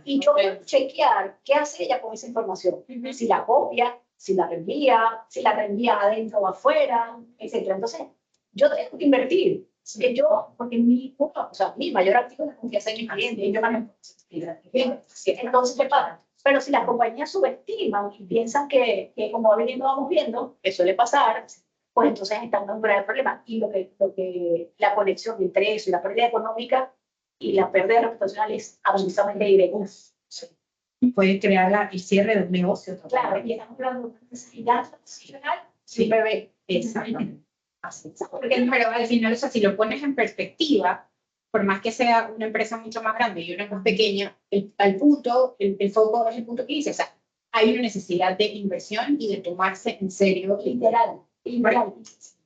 Y yo puedo chequear qué hace ella con esa información. Si la copia, si la reenvía adentro o afuera, etc. Entonces, yo tengo que invertir. Porque mi mayor activo es la confianza en mi cliente. Y yo manejo. Entonces, ¿qué pasa? Pero si las compañías subestiman y piensan que como vamos viendo, que suele pasar, pues entonces están dando un grave problema. Y la conexión entre eso y la pérdida económica y la pérdida reputacional es absolutamente directa. Puede crear el cierre de un negocio. Claro, y estamos hablando de necesidad nacional sin bebé. Exactamente. Así. Pero al final, o sea, si lo pones en perspectiva, por más que sea una empresa mucho más grande y una más pequeña, el foco es el punto que dice, o sea, hay una necesidad de inversión y de tomarse en serio. Literal, literal.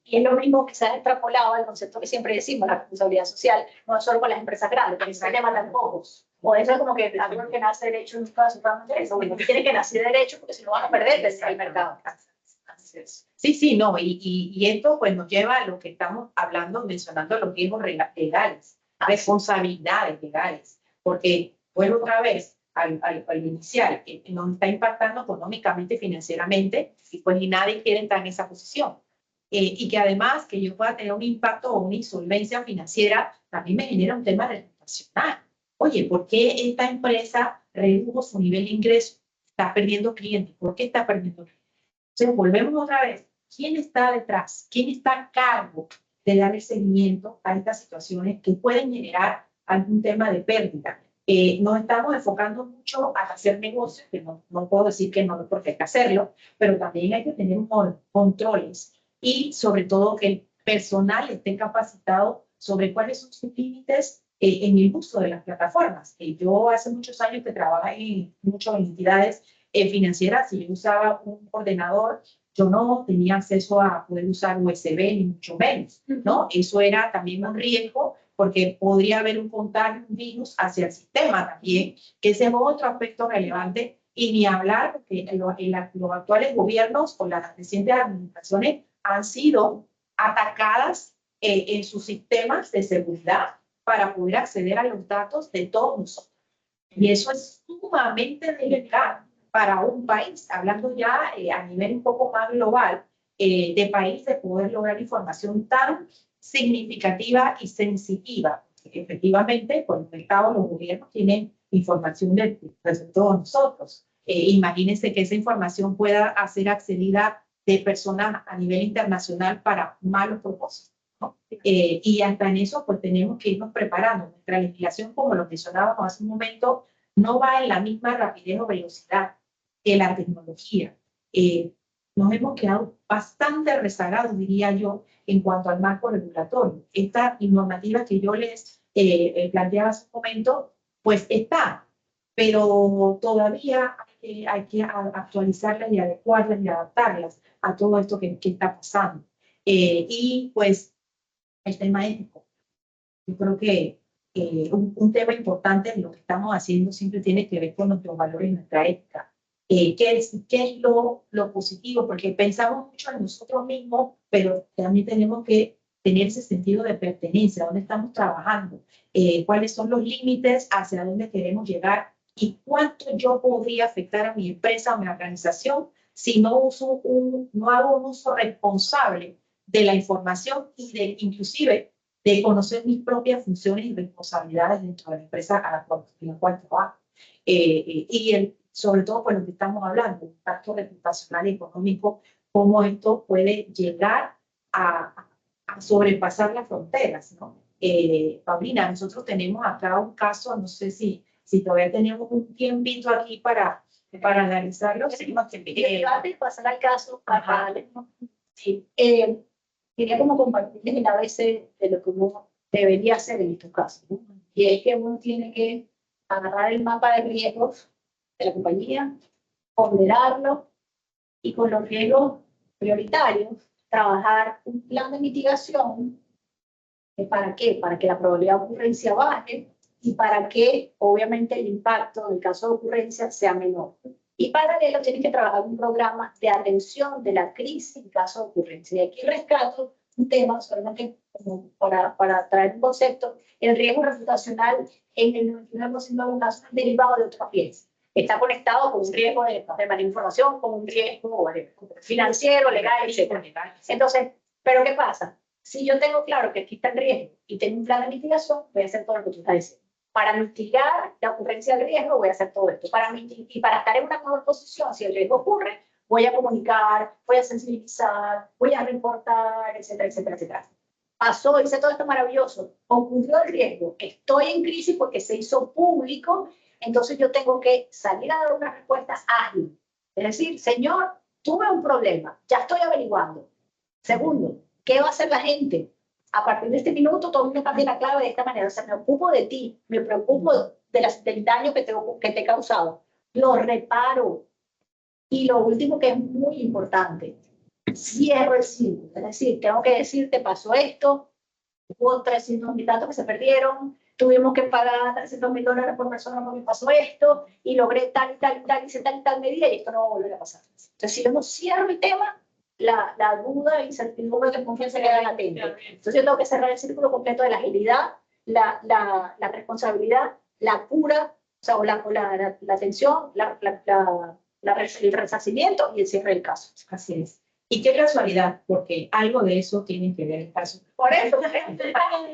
Y es lo mismo que se ha extrapolado al concepto que siempre decimos, la responsabilidad social, no es solo con las empresas grandes, que se le mandan pocos. O eso es como que algo que nace derecho en un caso de eso, bueno, tiene que nacer derecho porque si no van a perder el mercado. Sí, sí, no, y esto pues nos lleva a lo que estamos hablando, mencionando los riesgos legales, responsabilidades legales, porque vuelvo otra vez al inicial, que nos está impactando económicamente, financieramente, y pues ni nadie quiere estar en esa posición. Y que además que yo pueda tener un impacto o una insolvencia financiera, también me genera un tema reputacional. Oye, ¿por qué esta empresa redujo su nivel de ingreso? Está perdiendo clientes. ¿Por qué está perdiendo clientes? Entonces, volvemos otra vez. ¿Quién está detrás? ¿Quién está a cargo de dar el seguimiento a estas situaciones que pueden generar algún tema de pérdida? Nos estamos enfocando mucho a hacer negocios, que no puedo decir que no, porque hay que hacerlo, pero también hay que tener controles y sobre todo que el personal esté capacitado sobre cuáles son sus límites en el uso de las plataformas. Yo hace muchos años que trabajé en muchas entidades financieras y yo usaba un ordenador, yo no tenía acceso a poder usar USB ni mucho menos, ¿no? Eso era también un riesgo porque podría haber un contagio, un virus hacia el sistema también, que ese es otro aspecto relevante y ni hablar porque los actuales gobiernos o las recientes administraciones han sido atacadas en sus sistemas de seguridad para poder acceder a los datos de todos nosotros. Y eso es sumamente delicado para un país, hablando ya a nivel un poco más global, de país, de poder lograr información tan significativa y sensitiva. Efectivamente, pues los estados, los gobiernos tienen información de todos nosotros. Imagínense que esa información pueda ser accedida de personas a nivel internacional para malos propósitos, ¿no? Y hasta en eso, pues tenemos que irnos preparando. Nuestra legislación, como lo mencionábamos hace un momento, no va en la misma rapidez o velocidad que la tecnología. Nos hemos quedado bastante rezagados, diría yo, en cuanto al marco regulatorio. Esta normativa que yo les planteaba hace un momento, pues está, pero todavía hay que actualizarlas y adecuarlas y adaptarlas a todo esto que está pasando. Y pues el tema ético. Yo creo que un tema importante en lo que estamos haciendo siempre tiene que ver con nuestros valores y nuestra ética. ¿Qué es lo positivo? Porque pensamos mucho en nosotros mismos, pero también tenemos que tener ese sentido de pertenencia, dónde estamos trabajando, cuáles son los límites, hacia dónde queremos llegar y cuánto yo podría afectar a mi empresa o mi organización si no hago un uso responsable de la información y inclusive de conocer mis propias funciones y responsabilidades dentro de la empresa a la cual trabajo. Sobre todo por lo que estamos hablando, el impacto reputacional y económico, cómo esto puede llegar a sobrepasar las fronteras, ¿no? Paulina, nosotros tenemos acá un caso, no sé si todavía tenemos un tiempito aquí para analizarlo. Antes de pasar al caso, sí, quería como compartirles el ABC de lo que uno debería hacer en estos casos, ¿no? Y es que uno tiene que agarrar el mapa de riesgos de la compañía, ponderarlo y con los riesgos prioritarios trabajar un plan de mitigación. ¿Para qué? Para que la probabilidad de ocurrencia baje y para que obviamente el impacto en el caso de ocurrencia sea menor. Y paralelo tienen que trabajar un programa de atención de la crisis en caso de ocurrencia. Y aquí rescato un tema, solamente como para traer un concepto, el riesgo reputacional en el 99% de los casos es derivado de otros riesgos. Está conectado con un riesgo de manejo información, con un riesgo financiero, legal, etc. Entonces, ¿pero qué pasa? Si yo tengo claro que aquí está el riesgo y tengo un plan de mitigación, voy a hacer todo lo que tú estás diciendo. Para mitigar la ocurrencia del riesgo, voy a hacer todo esto. Y para estar en una mejor posición, si el riesgo ocurre, voy a comunicar, voy a sensibilizar, voy a reportar, etcétera, etcétera, etcétera. Pasó, hice todo esto maravilloso. Ocurrió el riesgo. Estoy en crisis porque se hizo público, entonces yo tengo que salir a dar una respuesta ágil. Es decir, señor, tuve un problema, ya estoy averiguando. Segundo, ¿qué va a hacer la gente? A partir de este minuto, todo el mundo cambia la clave de esta manera. O sea, me ocupo de ti, me preocupo del daño que te he causado. Lo reparo. Y lo último que es muy importante, cierro el círculo. Es decir, tengo que decirte, pasó esto, hubo 300.000 datos que se perdieron, tuvimos que pagar $300.000 por persona porque pasó esto, y logré tal y tal y tal, hice tal y tal medida, y esto no va a volver a pasar. Entonces, si yo no cierro el tema, la duda, incertidumbre, desconfianza queda latente. Entonces, yo tengo que cerrar el círculo completo de la agilidad, la responsabilidad, la cura, o sea, la atención, el resarcimiento y el cierre del caso. Así es. Y qué casualidad, porque algo de eso tiene que ver el caso. Por eso,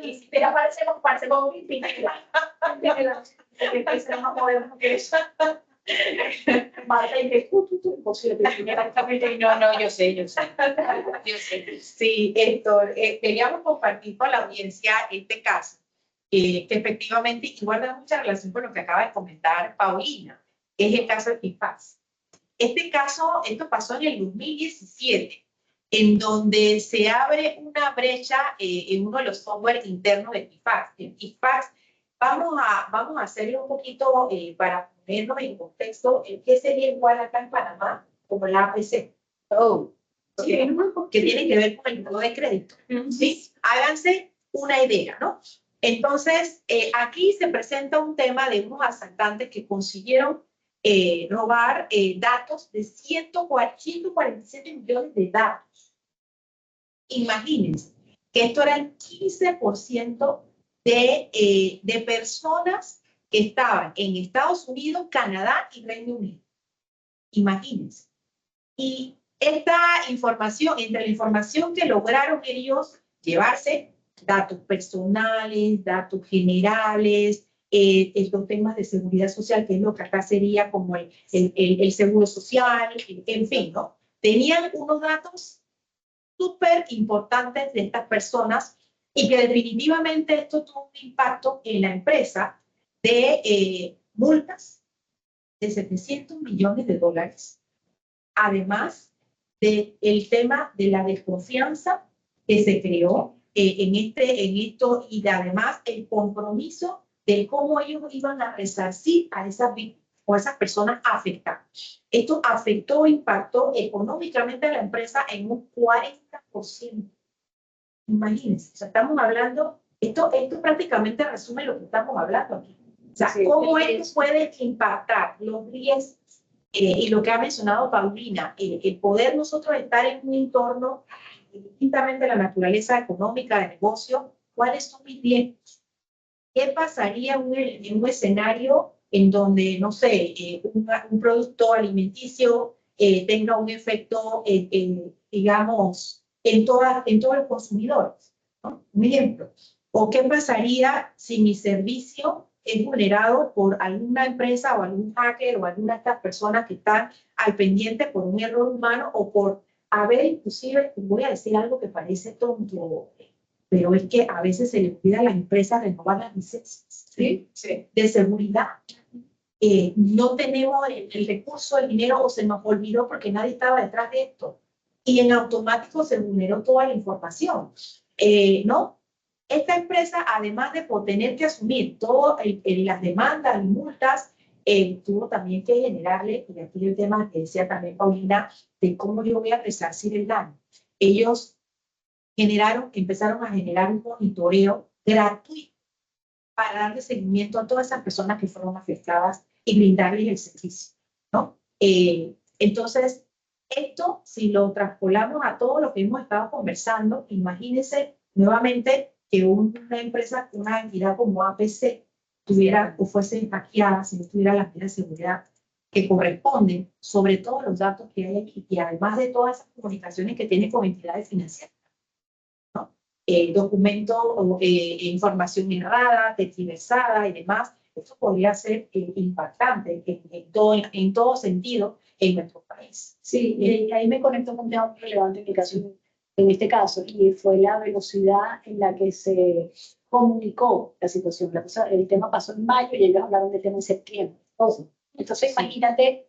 y si te parecemos un pintura. No podemos que eso. Marta, y que imposible. No, yo sé. Sí, Héctor, queríamos compartir con la audiencia este caso, que efectivamente igual da mucha relación con lo que acaba de comentar Paulina, que es el caso de Equifax. Esto pasó en el 2017, en donde se abre una brecha en uno de los software internos de Equifax. Equifax, vamos a hacerlo un poquito para ponernos en contexto, ¿qué sería igual acá en Panamá como la APC? Oh, ¿Sí? Que tiene que ver con el buro de crédito. ¿Sí? Háganse una idea, ¿no? Entonces, aquí se presenta un tema de unos asaltantes que consiguieron robar datos de 147 millones de datos. Imagínense que esto era el 15% de personas que estaban en Estados Unidos, Canadá y Reino Unido. Imagínense. Y esta información, entre la información que lograron ellos llevarse, datos personales, datos generales, estos temas de seguridad social, que es lo que acá sería como el seguro social, en fin, ¿no? Tenían unos datos súper importantes de estas personas y que definitivamente esto tuvo un impacto en la empresa de multas de $700 millones, además del tema de la desconfianza que se creó en esto y además el compromiso de cómo ellos iban a resarcir a esas víctimas o a esas personas afectadas. Esto afectó, impactó económicamente a la empresa en un 40%. Imagínense, o sea, estamos hablando, esto prácticamente resume lo que estamos hablando aquí. O sea, sí, cómo esto puede impactar los riesgos y lo que ha mencionado Paulina, el poder nosotros estar en un entorno, distintamente de la naturaleza económica de negocio, ¿cuáles son mis riesgos? ¿Qué pasaría en un escenario en donde, no sé, un producto alimenticio tenga un efecto, digamos, en todos los consumidores, ¿no? Un ejemplo. ¿O qué pasaría si mi servicio es vulnerado por alguna empresa o algún hacker o alguna de estas personas que están al pendiente por un error humano o por haber inclusive, voy a decir algo que parece tonto, pero es que a veces se le olvida a la empresa renovar las licencias, ¿sí? Sí, de seguridad. No tenemos el recurso, el dinero, o se nos olvidó porque nadie estaba detrás de esto. Y en automático se vulneró toda la información, ¿no? Esta empresa, además de por tener que asumir todas las demandas y multas, tuvo también que generarle, y aquí el tema que decía también Paulina, de cómo yo voy a resarcir el daño. Ellos empezaron a generar un monitoreo gratuito para darle seguimiento a todas esas personas que fueron afectadas y brindarles el servicio, ¿no? Entonces, esto, si lo traspolamos a todo lo que hemos estado conversando, imagínense nuevamente que una empresa, una entidad como APC tuviera o fuese hackeada, si no tuviera las medidas de seguridad que corresponden, sobre todo los datos que hay aquí, y además de todas esas comunicaciones que tiene con entidades financieras, ¿no? Documentos o información errada, tergiversada y demás, esto podría ser impactante en todo sentido en nuestro país. Sí, y ahí me conecto con un tema muy relevante en este caso, y fue la velocidad en la que se comunicó la situación. El tema pasó en mayo y ellos hablaron del tema en septiembre. Entonces, imagínate,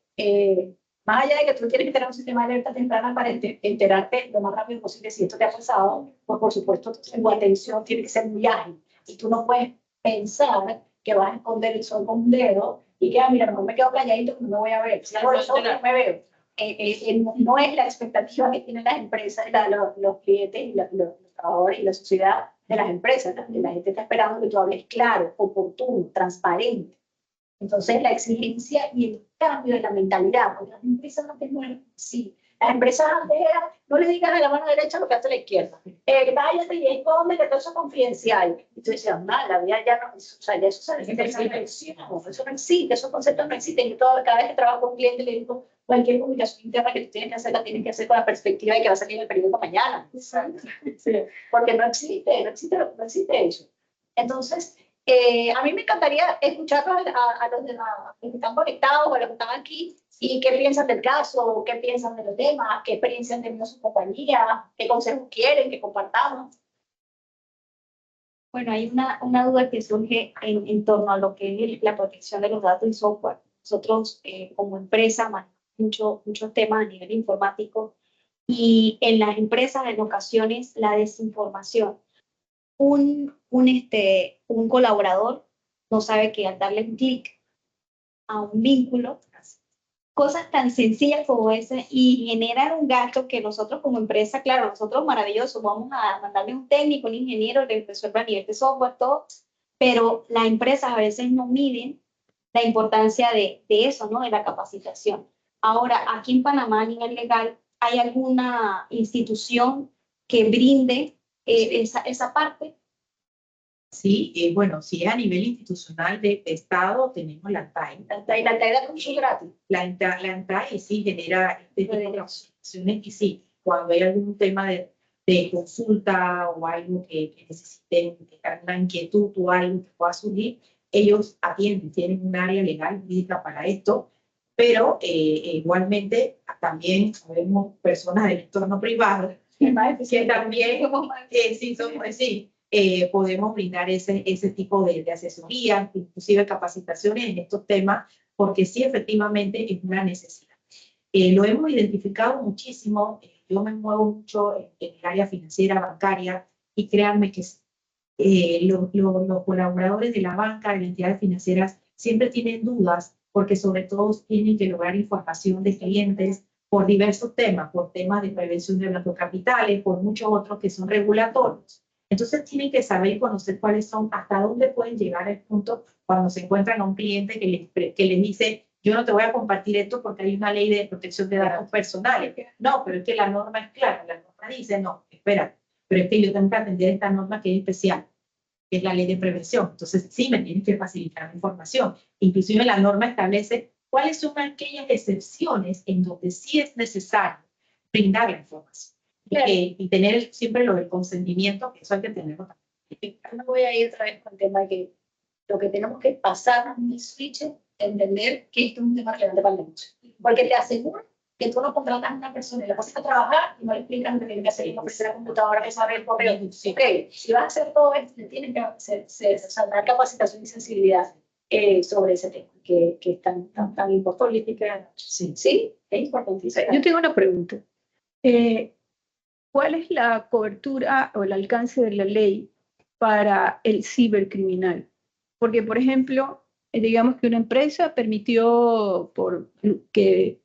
más allá de que tú tienes que tener un sistema de alerta temprana para enterarte lo más rápido posible si esto te ha pasado, pues por supuesto tu atención tiene que ser muy ágil. Y tú no puedes pensar que vas a esconder el sol con un dedo y que, mira, no me quedo calladito, no me voy a ver. Si hago eso, no me veo. no es la expectativa que tienen las empresas, los clientes y los trabajadores y la sociedad de las empresas. La gente está esperando que tú hables claro, oportuno, transparente. Entonces, la exigencia y el cambio de la mentalidad, porque las empresas antes no eran así. Las empresas antes eran, no le digas a la mano derecha lo que hace a la izquierda. Váyate y esconde que todo eso es confidencial. Y tú decías, la vida ya no, o sea, ya eso se necesita. Eso no existe, esos conceptos no existen. Yo cada vez que trabajo con un cliente le digo, cualquier comunicación interna que tienes que hacer, la tienes que hacer con la perspectiva de que va a salir en el periódico mañana. Sí. Porque no existe eso. Entonces, a mí me encantaría escucharlos a los que están conectados, a los que están aquí, y qué piensan del caso, qué piensan de los temas, qué experiencia han tenido su compañía, qué consejos quieren que compartamos. Bueno, hay una duda que surge en torno a lo que es la protección de los datos y software. Nosotros, como empresa, manejamos muchos temas a nivel informático, y en las empresas, en ocasiones, la desinformación. Un colaborador no sabe que al darle un clic a un vínculo, cosas tan sencillas como esa, y generar un gasto que nosotros como empresa, claro, nosotros maravilloso, vamos a mandarle un técnico, un ingeniero, le resuelva a nivel de software, todo, pero las empresas a veces no miden la importancia de eso, ¿no? De la capacitación. Ahora, aquí en Panamá, a nivel legal, ¿hay alguna institución que brinde esa parte? Sí, bueno, si es a nivel institucional de Estado, tenemos la ANTAI. La ANTAI da curso gratis. La ANTAI sí genera este tipo de acciones, y sí, cuando hay algún tema de consulta o algo que necesiten, que tengan una inquietud o algo que pueda surgir, ellos atienden, tienen un área legal jurídica para esto, pero igualmente también sabemos personas del entorno privado que también podemos brindar ese tipo de asesoría, inclusive capacitaciones en estos temas, porque sí, efectivamente es una necesidad. Lo hemos identificado muchísimo. Yo me muevo mucho en el área financiera, bancaria, y créanme que los colaboradores de la banca, de las entidades financieras, siempre tienen dudas, porque sobre todo tienen que lograr información de clientes por diversos temas, por temas de prevención de narcocapitales, por muchos otros que son regulatorios. Entonces tienen que saber y conocer cuáles son, hasta dónde pueden llegar al punto cuando se encuentran a un cliente que les dice, yo no te voy a compartir esto porque hay una ley de protección de datos personales. No, pero es que la norma es clara, la norma dice, no, espera, pero es que yo tengo que atender esta norma que es especial, que es la ley de prevención. Entonces sí me tienen que facilitar la información. Inclusive la norma establece cuáles son aquellas excepciones en donde sí es necesario brindar la información. Claro. Y tener siempre lo del consentimiento, que eso hay que tenerlo también. No voy a ir otra vez con el tema de que lo que tenemos que pasar un switch, entender que esto es un tema relevante para el negocio. Porque te aseguro que tú no contratas a una persona y la pones a trabajar y no le explicas lo que tiene que hacer, y no ofrecer la computadora, que sabe el correo. Ok, si vas a hacer todo esto, le tienes que dar capacitación y sensibilidad sobre ese tema, que es tan importante. Sí, es importantísimo. Yo tengo una pregunta. ¿Cuál es la cobertura o el alcance de la ley para el cibercriminal? Porque, por ejemplo, digamos que una empresa permitió que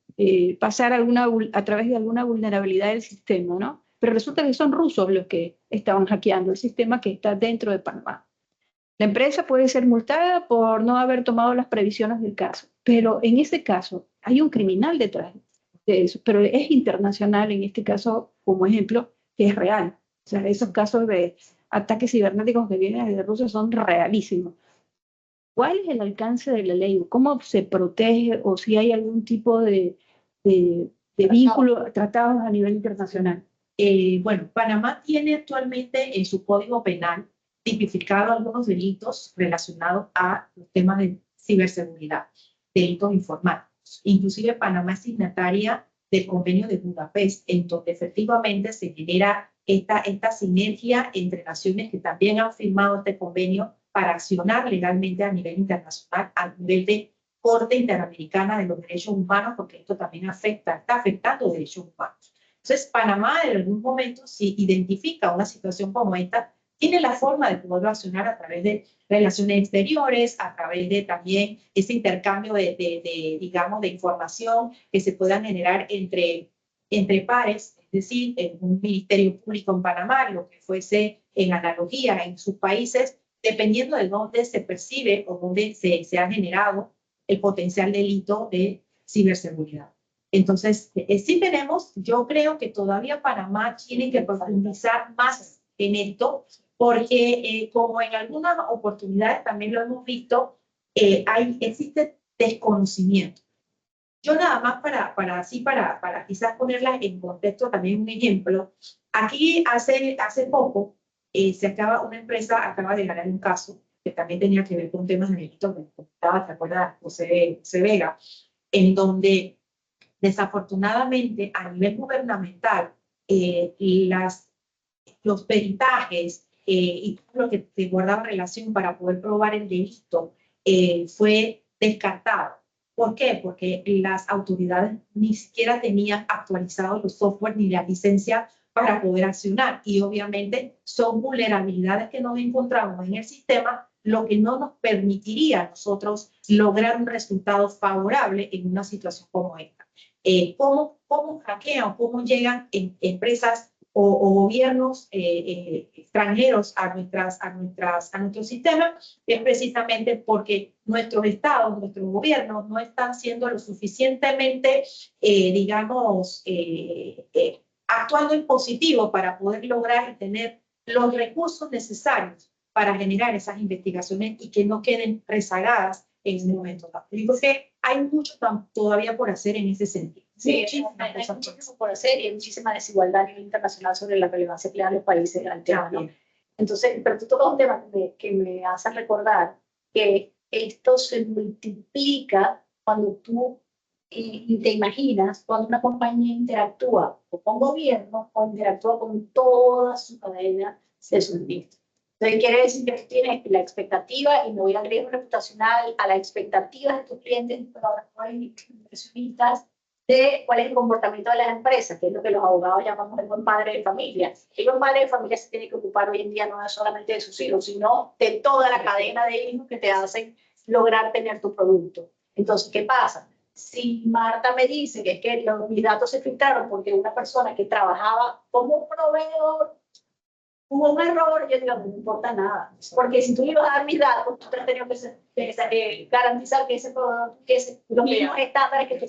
pasara a través de alguna vulnerabilidad del sistema, ¿no? Pero resulta que son rusos los que estaban hackeando el sistema que está dentro de Panamá. La empresa puede ser multada por no haber tomado las previsiones del caso, pero en ese caso hay un criminal detrás de eso, pero es internacional en este caso, como ejemplo, que es real. O sea, esos casos de ataques cibernéticos que vienen desde Rusia son realísimos. ¿Cuál es el alcance de la ley? ¿Cómo se protege, o si hay algún tipo de vínculo, tratados a nivel internacional? Bueno, Panamá tiene actualmente en su Código Penal tipificado algunos delitos relacionados a los temas de ciberseguridad, delitos informáticos. Inclusive Panamá es signataria del Convenio de Budapest, en donde efectivamente se genera esta sinergia entre naciones que también han firmado este convenio para accionar legalmente a nivel internacional, a nivel de Corte Interamericana de los Derechos Humanos, porque esto también está afectando derechos humanos. Entonces, Panamá en algún momento, si identifica una situación como esta, tiene la forma de poderlo accionar a través de relaciones exteriores, a través de también ese intercambio digamos, de información que se puedan generar entre pares, es decir, en un ministerio público en Panamá, lo que fuese en analogía en sus países, dependiendo de dónde se percibe o dónde se ha generado el potencial delito de ciberseguridad. Entonces, sí tenemos, yo creo que todavía Panamá tiene que profundizar más en esto, porque como en algunas oportunidades también lo hemos visto, existe desconocimiento. Yo nada más para quizás ponerla en contexto también un ejemplo, aquí hace poco una empresa acaba de ganar un caso que también tenía que ver con temas de delito, que comentaba, ¿te acuerdas? José Vega, en donde desafortunadamente a nivel gubernamental los peritajes y todo lo que te guardaba relación para poder probar el delito fue descartado. ¿Por qué? Porque las autoridades ni siquiera tenían actualizados los software ni la licencia para poder accionar. Y obviamente son vulnerabilidades que nos encontramos en el sistema, lo que no nos permitiría a nosotros lograr un resultado favorable en una situación como esta. ¿Cómo hackean, cómo llegan empresas o gobiernos extranjeros a nuestro sistema? Es precisamente porque nuestros estados, nuestros gobiernos no están siendo lo suficientemente, digamos, actuando en positivo para poder lograr y tener los recursos necesarios para generar esas investigaciones y que no queden rezagadas en un momento dado. Digo que hay mucho todavía por hacer en ese sentido. Sí, hay muchísimo por hacer y hay muchísima desigualdad a nivel internacional sobre la relevancia que le dan los países al tema, ¿no? Entonces, pero tú tocas un tema que me hace recordar que esto se multiplica cuando tú te imaginas cuando una compañía interactúa con gobierno o interactúa con toda su cadena de suministro. Entonces, quiere decir que tú tienes la expectativa, y me voy al riesgo reputacional, a las expectativas de tus clientes, inversionistas, de cuál es el comportamiento de las empresas, que es lo que los abogados llamamos el buen padre de familia. El buen padre de familia se tiene que ocupar hoy en día no solamente de sus hijos, sino de toda la cadena de hijos que te hacen lograr tener tu producto. Entonces, ¿qué pasa? Si Marta me dice que es que mis datos se filtraron porque una persona que trabajaba como proveedor hubo un error, yo digo, no me importa nada. Porque si tú ibas a dar mis datos, tú te has tenido que garantizar que los mismos estándares que tú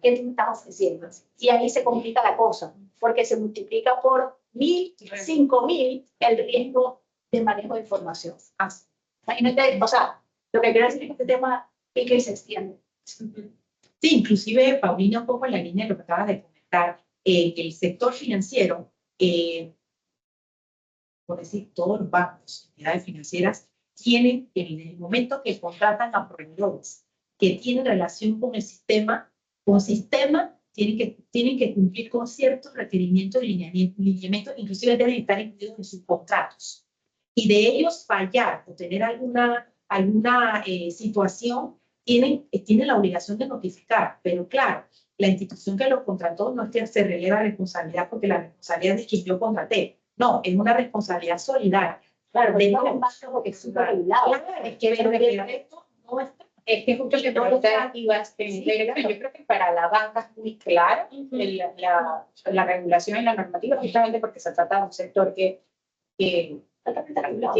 me estás ofreciendo. Y ahí se complica la cosa, porque se multiplica por 1000, 5000 el riesgo de manejo de información. Imagínate, o sea, lo que quiero decir es que este tema es que se extiende. Sí, inclusive, Paulina, un poco en la línea de lo que acabas de comentar, el sector financiero, por decir, todos los bancos, entidades financieras, tienen, en el momento que contratan a proveedores que tienen relación con el sistema, tienen que cumplir con ciertos requerimientos y lineamientos, inclusive deben estar incluidos en sus contratos. Y de ellos fallar o tener alguna situación, tienen la obligación de notificar, pero claro, la institución que los contrató no es que se releva responsabilidad porque la responsabilidad es de quien yo contraté. No, es una responsabilidad solidaria. Claro, de no porque es súper regulado. Es que esto no está. Es que justo que preguntas, yo creo que para la banca es muy claro la regulación y la normativa, justamente porque se trata de un sector que Totalmente regulado.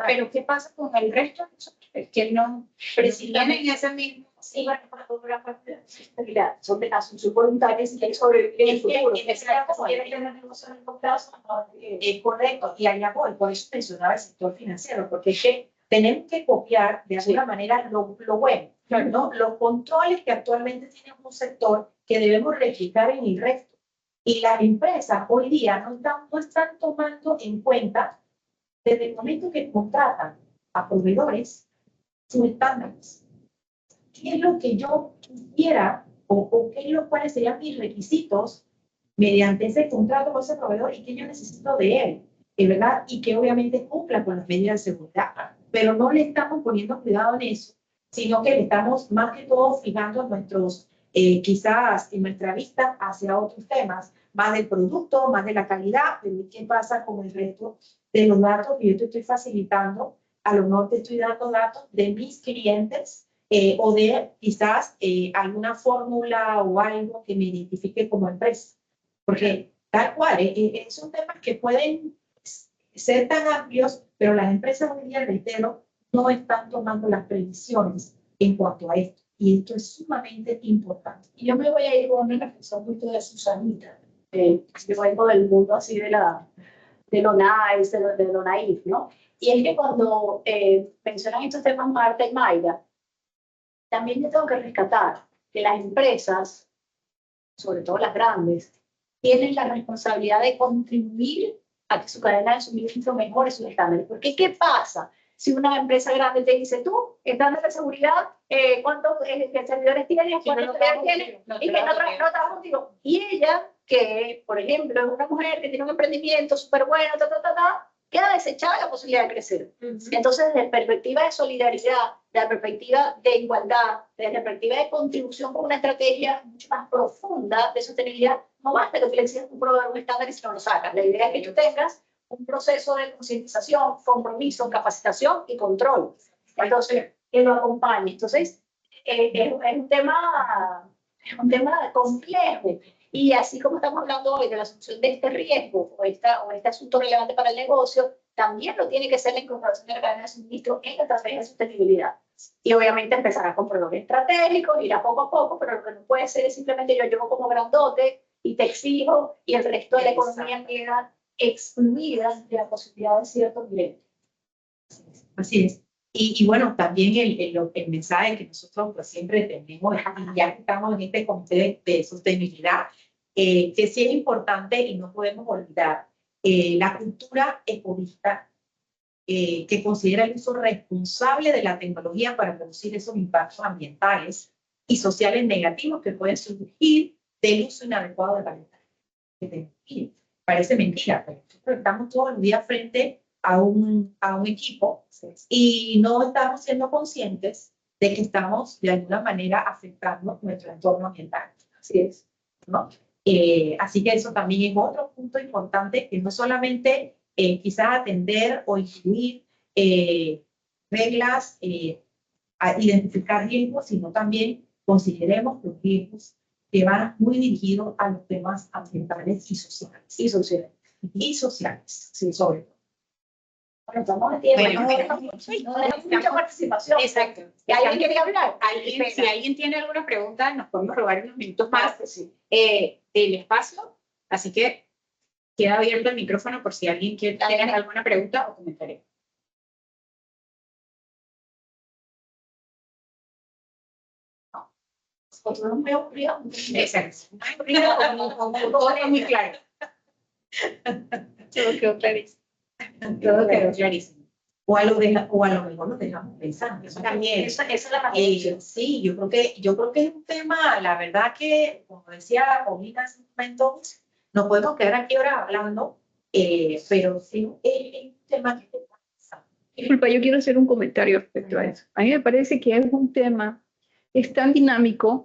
Pero ¿qué pasa con el resto? Es que no tienen ese mismo. Sí, son de asunción voluntaria y hay sobrevivir en el futuro. Es correcto, y allá voy, por eso mencionaba el sector financiero, porque es que tenemos que copiar de alguna manera lo bueno, ¿no? Los controles que actualmente tiene un sector que debemos replicar en el resto. Y las empresas hoy día no están tomando en cuenta, desde el momento que contratan a proveedores, sus estándares. ¿Qué es lo que yo quisiera o cuáles serían mis requisitos mediante ese contrato con ese proveedor y qué yo necesito de él, ¿verdad? Y que obviamente cumpla con las medidas de seguridad. Pero no le estamos poniendo cuidado en eso, sino que le estamos más que todo fijando quizás en nuestra vista hacia otros temas, más del producto, más de la calidad, pero ¿qué pasa con el resto de los datos que yo te estoy facilitando? A lo mejor te estoy dando datos de mis clientes o de quizás alguna fórmula o algo que me identifique como empresa. Porque tal cual, son temas que pueden ser tan amplios, pero las empresas hoy en día, reitero, no están tomando las previsiones en cuanto a esto. Y esto es sumamente importante. Y yo me voy a ir con una reflexión justo de Susanita. Yo vengo del mundo así de lo nice, de lo naif, ¿no? Y es que cuando mencionan estos temas Marta y Mayra, también yo tengo que rescatar que las empresas, sobre todo las grandes, tienen la responsabilidad de contribuir a que su cadena de suministro mejore sus estándares. Porque, ¿qué pasa si una empresa grande te dice, tú, estándar de seguridad, cuántos servidores tienes, cuántos servidores tienes, y que no trabaja contigo? Y ella, que, por ejemplo, es una mujer que tiene un emprendimiento súper bueno, queda desechada la posibilidad de crecer. Entonces, desde la perspectiva de solidaridad, desde la perspectiva de igualdad, desde la perspectiva de contribución con una estrategia mucho más profunda de sostenibilidad, no basta que tú le exigas un proveedor un estándar y si no lo sacas. La idea es que tú tengas un proceso de concientización, compromiso, capacitación y control. Entonces, que lo acompañe. Entonces, es un tema complejo. Y así como estamos hablando hoy de la asunción de este riesgo o este asunto relevante para el negocio, también lo tiene que ser la incorporación de la cadena de suministro en la estrategia de sostenibilidad. Y obviamente empezará con proveedores estratégicos, irá poco a poco, pero lo que no puede ser es simplemente yo llego como grandote y te exijo y el resto de la economía queda excluida de la posibilidad de cierto nivel. Así es. Y bueno, también el mensaje que nosotros pues, siempre tenemos, y ya que estamos en este comité de sostenibilidad, que sí es importante y no podemos olvidar la cultura ecologista que considera el uso responsable de la tecnología para reducir esos impactos ambientales y sociales negativos que pueden surgir del uso inadecuado de la tecnología. Parece mentira, pero estamos todos los días frente a un equipo y no estamos siendo conscientes de que estamos de alguna manera afectando nuestro entorno ambiental. Así es, ¿no? Así que eso también es otro punto importante, que no solamente quizás atender o incluir reglas, a identificar riesgos, sino también consideremos los riesgos que van muy dirigidos a los temas ambientales y sociales. Y sociales, sí, sobre todo. Bueno, estamos de tiempo. Bueno, no deja mucha participación. Exacto. ¿Y alguien quería hablar? Si alguien tiene alguna pregunta, nos podemos robar unos minutos más Sí. del espacio. Así que queda abierto el micrófono por si alguien quiere tener alguna pregunta o comentario. Otro no me ocurrió. Exacto. Todo muy claro. Todo quedó clarísimo. Todo quedó clarísimo. O a lo mejor nos dejamos pensando. Eso también. Esa es la magia. Sí, yo creo que es un tema, la verdad que, como decía Paulina hace un momento, no podemos quedar aquí ahora hablando, pero sí es un tema que te pasa. Disculpa, yo quiero hacer un comentario respecto a eso. A mí me parece que es un tema, es tan dinámico,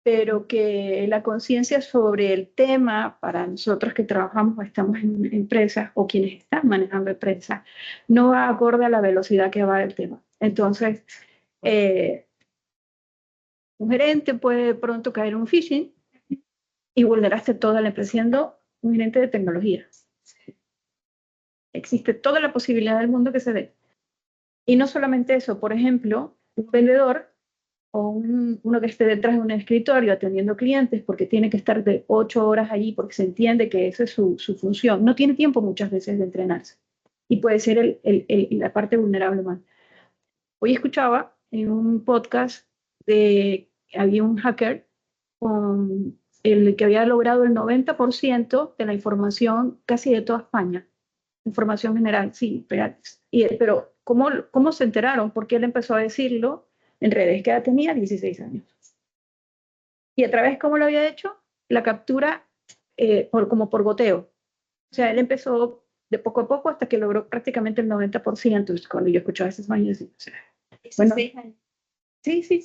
pero que la conciencia sobre el tema, para nosotros que trabajamos o estamos en empresas o quienes están manejando empresas, no va acorde a la velocidad que va el tema. Entonces, un gerente puede de pronto caer en un phishing y vulneraste toda la empresa siendo un gerente de tecnología. Existe toda la posibilidad del mundo que se dé. Y no solamente eso, por ejemplo, un vendedor o uno que esté detrás de un escritorio atendiendo clientes porque tiene que estar de 8 horas allí porque se entiende que esa es su función. No tiene tiempo muchas veces de entrenarse y puede ser la parte vulnerable más. Hoy escuchaba en un podcast había un hacker con el que había logrado el 90% de la información casi de toda España. Información general, sí, pero ¿cómo se enteraron? Porque él empezó a decirlo en redes, que ya tenía 16 años. Y a través, ¿cómo lo había hecho? La captura como por goteo. O sea, él empezó de poco a poco hasta que logró prácticamente el 90%. Entonces, cuando yo escuchaba esas vainas, o sea, bueno, sí,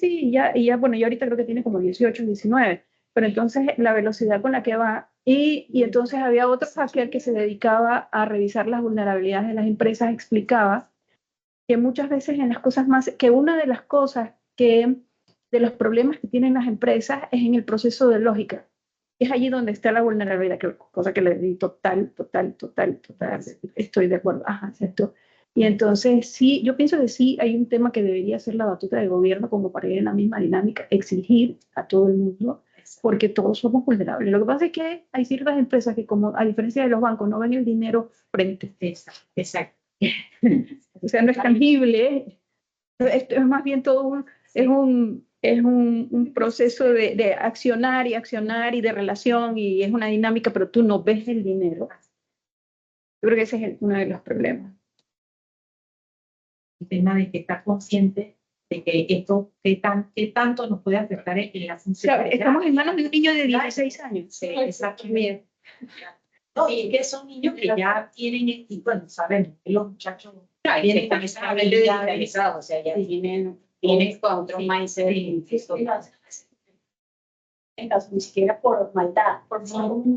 y ya, bueno, yo ahorita creo que tiene como 18, 19. Pero entonces la velocidad con la que va Y entonces había otro hacker que se dedicaba a revisar las vulnerabilidades de las empresas, explicaba que muchas veces en las cosas más, que una de las cosas que, de los problemas que tienen las empresas es en el proceso de lógica. Es allí donde está la vulnerabilidad, cosa que le di total, estoy de acuerdo. Ajá, exacto. Y entonces sí, yo pienso que sí hay un tema que debería ser la batuta del gobierno como para ir en la misma dinámica, exigir a todo el mundo, porque todos somos vulnerables. Lo que pasa es que hay ciertas empresas que, como a diferencia de los bancos, no ven el dinero frente. Exacto. O sea, no es tangible. Esto es más bien todo un proceso de accionar y de relación, y es una dinámica, pero tú no ves el dinero. Yo creo que ese es uno de los problemas. El tema de que estar consciente de que esto, qué tanto nos puede afectar en la O sea, funcionalidad. estamos en manos de un niño de 16 años. Sí, exactamente. No, y que son niños que ya tienen, y bueno, sabemos que los muchachos Vienen con esa habilidad digitalizada, o sea, ya tienen con otro mindset. En caso ni siquiera por maldad, por un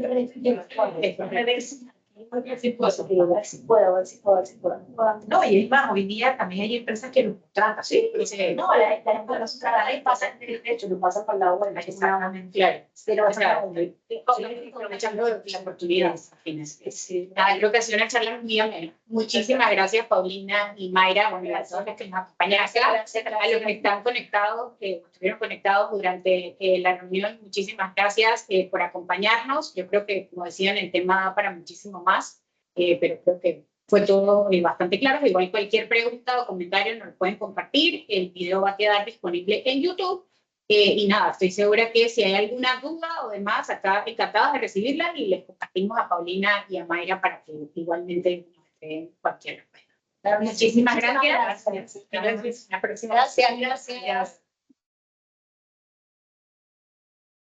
No, y es más, hoy día también hay empresas que los contratan. Sí, no, la empresas pasan, de hecho, no pasan por la web. Exactamente. claro. Pero Aprovechando la oportunidad. Creo que ha sido una charla muy amena. Muchísimas gracias, Paulina y Mayra, bueno, a todos los que nos acompañan acá, a los que están conectados, estuvieron conectados durante la reunión. Muchísimas gracias por acompañarnos. Yo creo que, como decían, el tema da para muchísimo más, pero creo que fue todo bastante claro. Igual cualquier pregunta o comentario nos lo pueden compartir. El video va a quedar disponible en YouTube. Y nada, estoy segura que si hay alguna duda o demás, acá encantadas de recibirla, y les compartimos a Paulina y a Mayra para que igualmente nos estén cualquier respuesta. Muchísimas gracias. Hasta la próxima. Gracias.